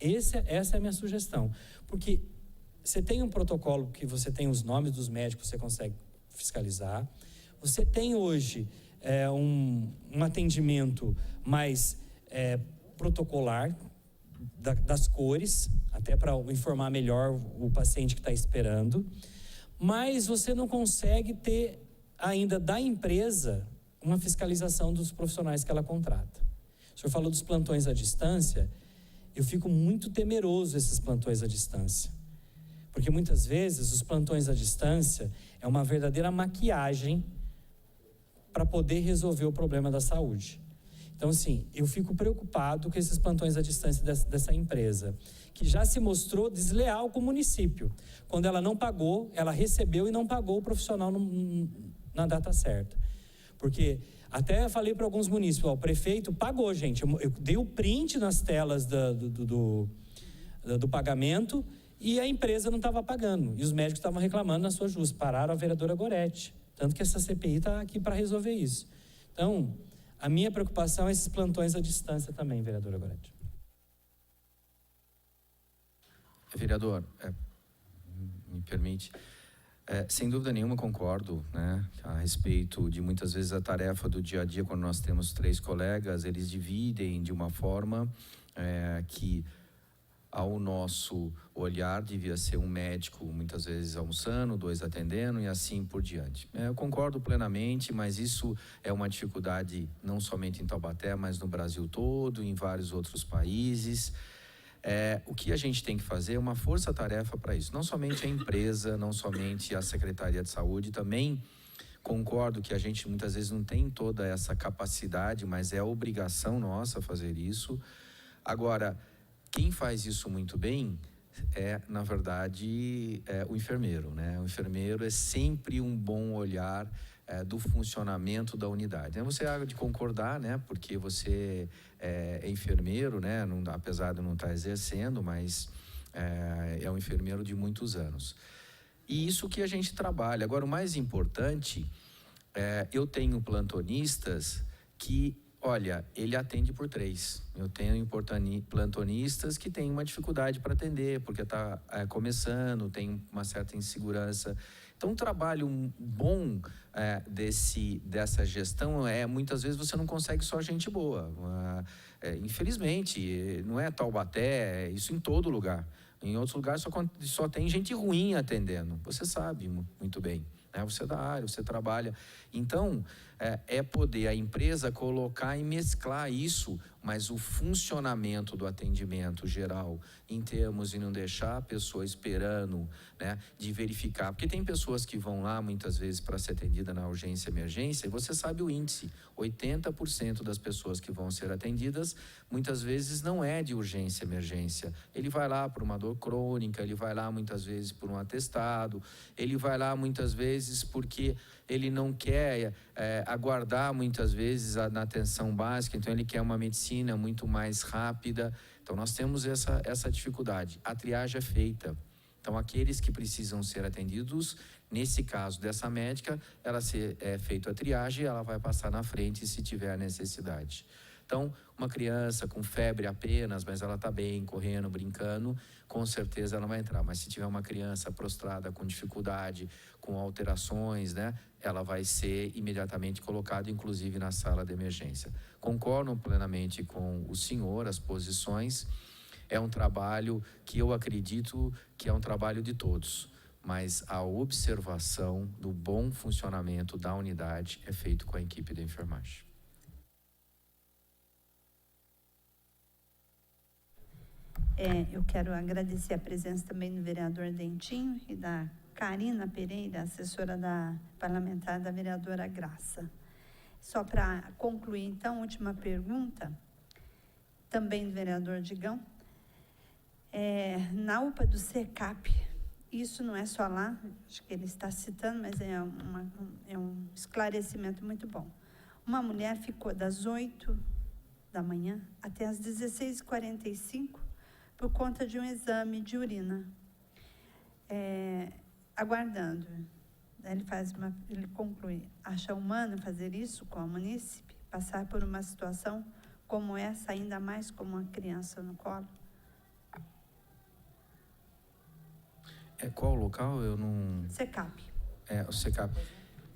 Essa é a minha sugestão. Porque você tem um protocolo que você tem os nomes dos médicos, você consegue fiscalizar. Você tem hoje um atendimento mais protocolar, das cores, até para informar melhor o paciente que está esperando, mas você não consegue ter ainda da empresa uma fiscalização dos profissionais que ela contrata. O senhor falou dos plantões à distância, eu fico muito temeroso desses plantões à distância, porque muitas vezes os plantões à distância é uma verdadeira maquiagem para poder resolver o problema da saúde. Então, assim, eu fico preocupado com esses plantões à distância dessa empresa, que já se mostrou desleal com o município. Quando ela não pagou, ela recebeu e não pagou o profissional na data certa. Porque até falei para alguns munícipes, o prefeito pagou, gente. Eu dei o print nas telas do pagamento e a empresa não estava pagando. E os médicos estavam reclamando na sua justa. Pararam a vereadora Goretti. Tanto que essa CPI está aqui para resolver isso. Então, a minha preocupação é esses plantões à distância também, vereadora Goretti. Vereador, me permite, sem dúvida nenhuma concordo, né, a respeito de muitas vezes a tarefa do dia a dia, quando nós temos 3 colegas, eles dividem de uma forma que, ao nosso olhar, devia ser um médico muitas vezes almoçando, 2 atendendo e assim por diante. Eu concordo plenamente, mas isso é uma dificuldade não somente em Taubaté, mas no Brasil todo, em vários outros países. O que a gente tem que fazer é uma força-tarefa para isso. Não somente a empresa, não somente a Secretaria de Saúde, também concordo que a gente muitas vezes não tem toda essa capacidade, mas é obrigação nossa fazer isso. Agora, quem faz isso muito bem na verdade, o enfermeiro, né? O enfermeiro é sempre um bom olhar do funcionamento da unidade. Você há de concordar, né? Porque você é enfermeiro, né? Não, apesar de não estar exercendo, mas é um enfermeiro de muitos anos. E isso que a gente trabalha. Agora, o mais importante, eu tenho plantonistas que, olha, ele atende por 3. Eu tenho plantonistas que têm uma dificuldade para atender, porque está começando, tem uma certa insegurança. Então, um trabalho bom dessa gestão muitas vezes você não consegue só gente boa. Infelizmente, não é Taubaté, é isso em todo lugar. Em outros lugares só tem gente ruim atendendo. Você sabe muito bem, né? Você é da área, você trabalha. Então, poder a empresa colocar e mesclar isso, mas o funcionamento do atendimento geral, em termos de não deixar a pessoa esperando, né, de verificar. Porque tem pessoas que vão lá, muitas vezes, para ser atendida na urgência e emergência, e você sabe o índice, 80% das pessoas que vão ser atendidas, muitas vezes não é de urgência e emergência. Ele vai lá por uma dor crônica, ele vai lá muitas vezes por um atestado, ele vai lá muitas vezes porque ele não quer aguardar muitas vezes na atenção básica, então ele quer uma medicina muito mais rápida. Então nós temos essa dificuldade. A triagem é feita. Então aqueles que precisam ser atendidos, nesse caso dessa médica, ela feita a triagem, ela vai passar na frente se tiver necessidade. Então, uma criança com febre apenas, mas ela está bem, correndo, brincando, com certeza ela vai entrar. Mas se tiver uma criança prostrada com dificuldade, com alterações, né, ela vai ser imediatamente colocada, inclusive, na sala de emergência. Concordo plenamente com o senhor, as posições. É um trabalho que eu acredito que é um trabalho de todos, mas a observação do bom funcionamento da unidade é feito com a equipe de enfermagem. Eu quero agradecer a presença também do vereador Dentinho e da Karina Pereira, assessora parlamentar da vereadora Graça. Só para concluir, então, última pergunta, também do vereador Digão. Na UPA do CECAP, isso não é só lá, acho que ele está citando, mas é um esclarecimento muito bom. Uma mulher ficou das 8 da manhã até as 16h45 por conta de um exame de urina, aguardando. Ele conclui: acha humano fazer isso com a munícipe? Passar por uma situação como essa, ainda mais como uma criança no colo? Qual o local? Eu não... CECAP. O CECAP.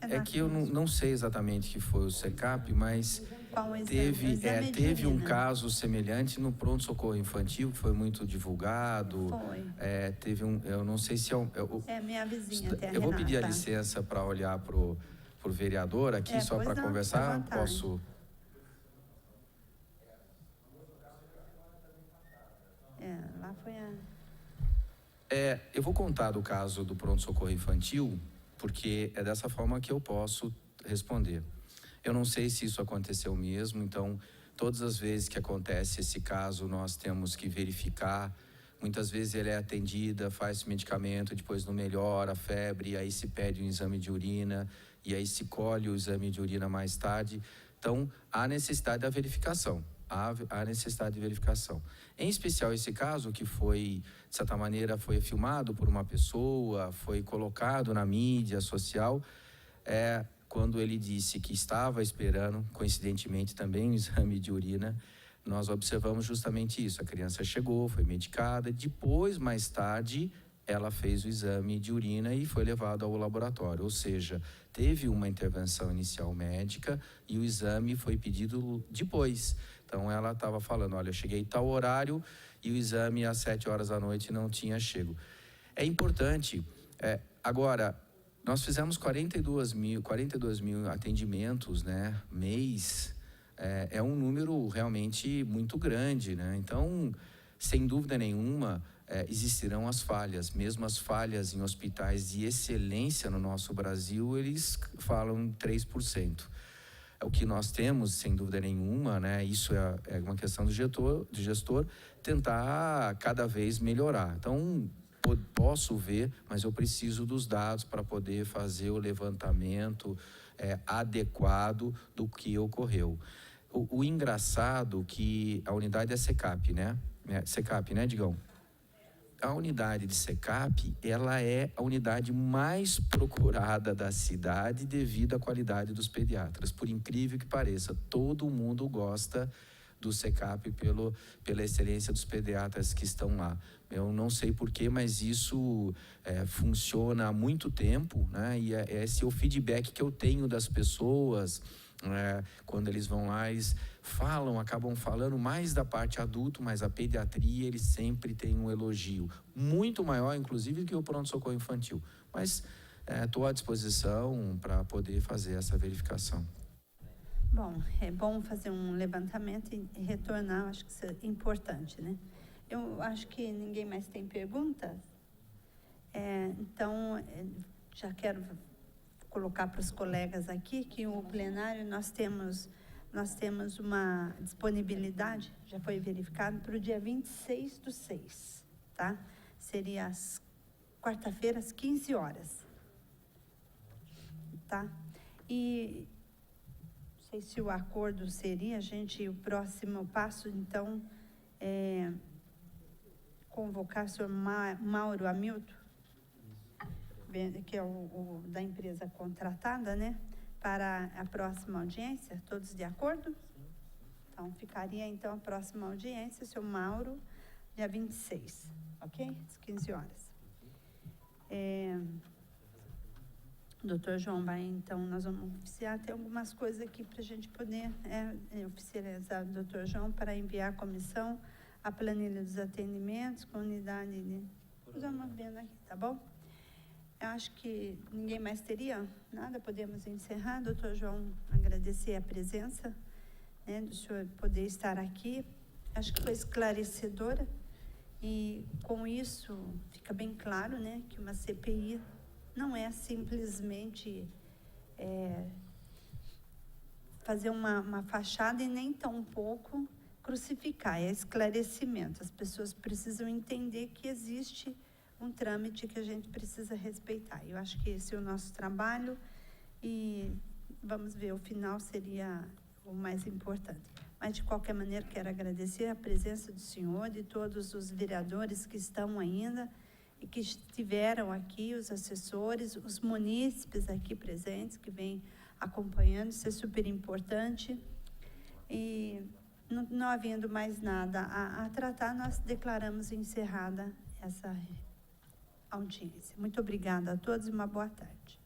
É Que eu não sei exatamente que foi o CECAP, mas Qual exame? teve um caso semelhante no pronto-socorro infantil, que foi muito divulgado. Foi. Teve eu não sei se Minha vizinha, até a eu vou pedir a Renata. licença para olhar pro vereador aqui, só pois para não, conversar. fica à vontade. Posso? Lá foi a... Eu vou contar do caso do pronto-socorro infantil, porque é dessa forma que eu posso responder. Eu não sei se isso aconteceu mesmo, então, todas as vezes que acontece esse caso, nós temos que verificar. Muitas vezes ele é atendida, faz medicamento, depois não melhora a febre, aí se pede um exame de urina, e aí se colhe o exame de urina mais tarde. Então, há necessidade da verificação. Há necessidade de verificação. Em especial esse caso que foi, de certa maneira, foi filmado por uma pessoa, foi colocado na mídia social, quando ele disse que estava esperando, coincidentemente também, um exame de urina, nós observamos justamente isso. A criança chegou, foi medicada, depois, mais tarde, ela fez o exame de urina e foi levada ao laboratório, ou seja, teve uma intervenção inicial médica e o exame foi pedido depois. Então, ela estava falando: olha, eu cheguei tal horário e o exame às 7h da noite não tinha chego. É importante. Agora, nós fizemos 42 mil atendimentos, né, mês. É um número realmente muito grande, né? Então, sem dúvida nenhuma, existirão as falhas. Mesmo as falhas em hospitais de excelência no nosso Brasil, eles falam 3%. O que nós temos, sem dúvida nenhuma, né? Isso é uma questão do gestor tentar cada vez melhorar. Então, posso ver, mas eu preciso dos dados para poder fazer o levantamento adequado do que ocorreu. O engraçado que a unidade é CECAP, né? CECAP, né, Digão? A unidade de CECAP, ela é a unidade mais procurada da cidade devido à qualidade dos pediatras. Por incrível que pareça, todo mundo gosta do CECAP pela excelência dos pediatras que estão lá. Eu não sei porquê, mas isso funciona há muito tempo, né? E esse é o feedback que eu tenho das pessoas. Quando eles vão lá, eles acabam falando mais da parte adulto, mas a pediatria eles sempre têm um elogio muito maior, inclusive, que o pronto-socorro infantil. Mas estou à disposição para poder fazer essa verificação. Bom, é bom fazer um levantamento e retornar, acho que isso é importante, né? Eu acho que ninguém mais tem perguntas. Então, já quero colocar para os colegas aqui que o plenário nós temos uma disponibilidade, já foi verificado, para o dia 26/6, tá? Seria quarta-feira, às 15 horas. Tá? E não sei se o acordo seria, o próximo passo, então, convocar o senhor Mauro Hamilton, que é o da empresa contratada, né, para a próxima audiência. Todos de acordo? Então, ficaria, então, a próxima audiência, seu Mauro, dia 26, ok? Às 15 horas. Doutor João, então, nós vamos oficiar, tem algumas coisas aqui para a gente poder oficializar o doutor João para enviar à comissão a planilha dos atendimentos com unidade de... Nós vamos vendo aqui, tá bom? Eu acho que ninguém mais teria nada, podemos encerrar. Doutor João, agradecer a presença, né, do senhor poder estar aqui. Acho que foi esclarecedora e, com isso, fica bem claro, né, que uma CPI não é simplesmente fazer uma fachada e nem tampouco crucificar, é esclarecimento. As pessoas precisam entender que existe um trâmite que a gente precisa respeitar. Eu acho que esse é o nosso trabalho e vamos ver, o final seria o mais importante. Mas, de qualquer maneira, quero agradecer a presença do senhor, de todos os vereadores que estão ainda e que estiveram aqui, os assessores, os munícipes aqui presentes, que vêm acompanhando, isso é super importante. E, não havendo mais nada a tratar, nós declaramos encerrada essa audiência. Muito obrigada a todos e uma boa tarde.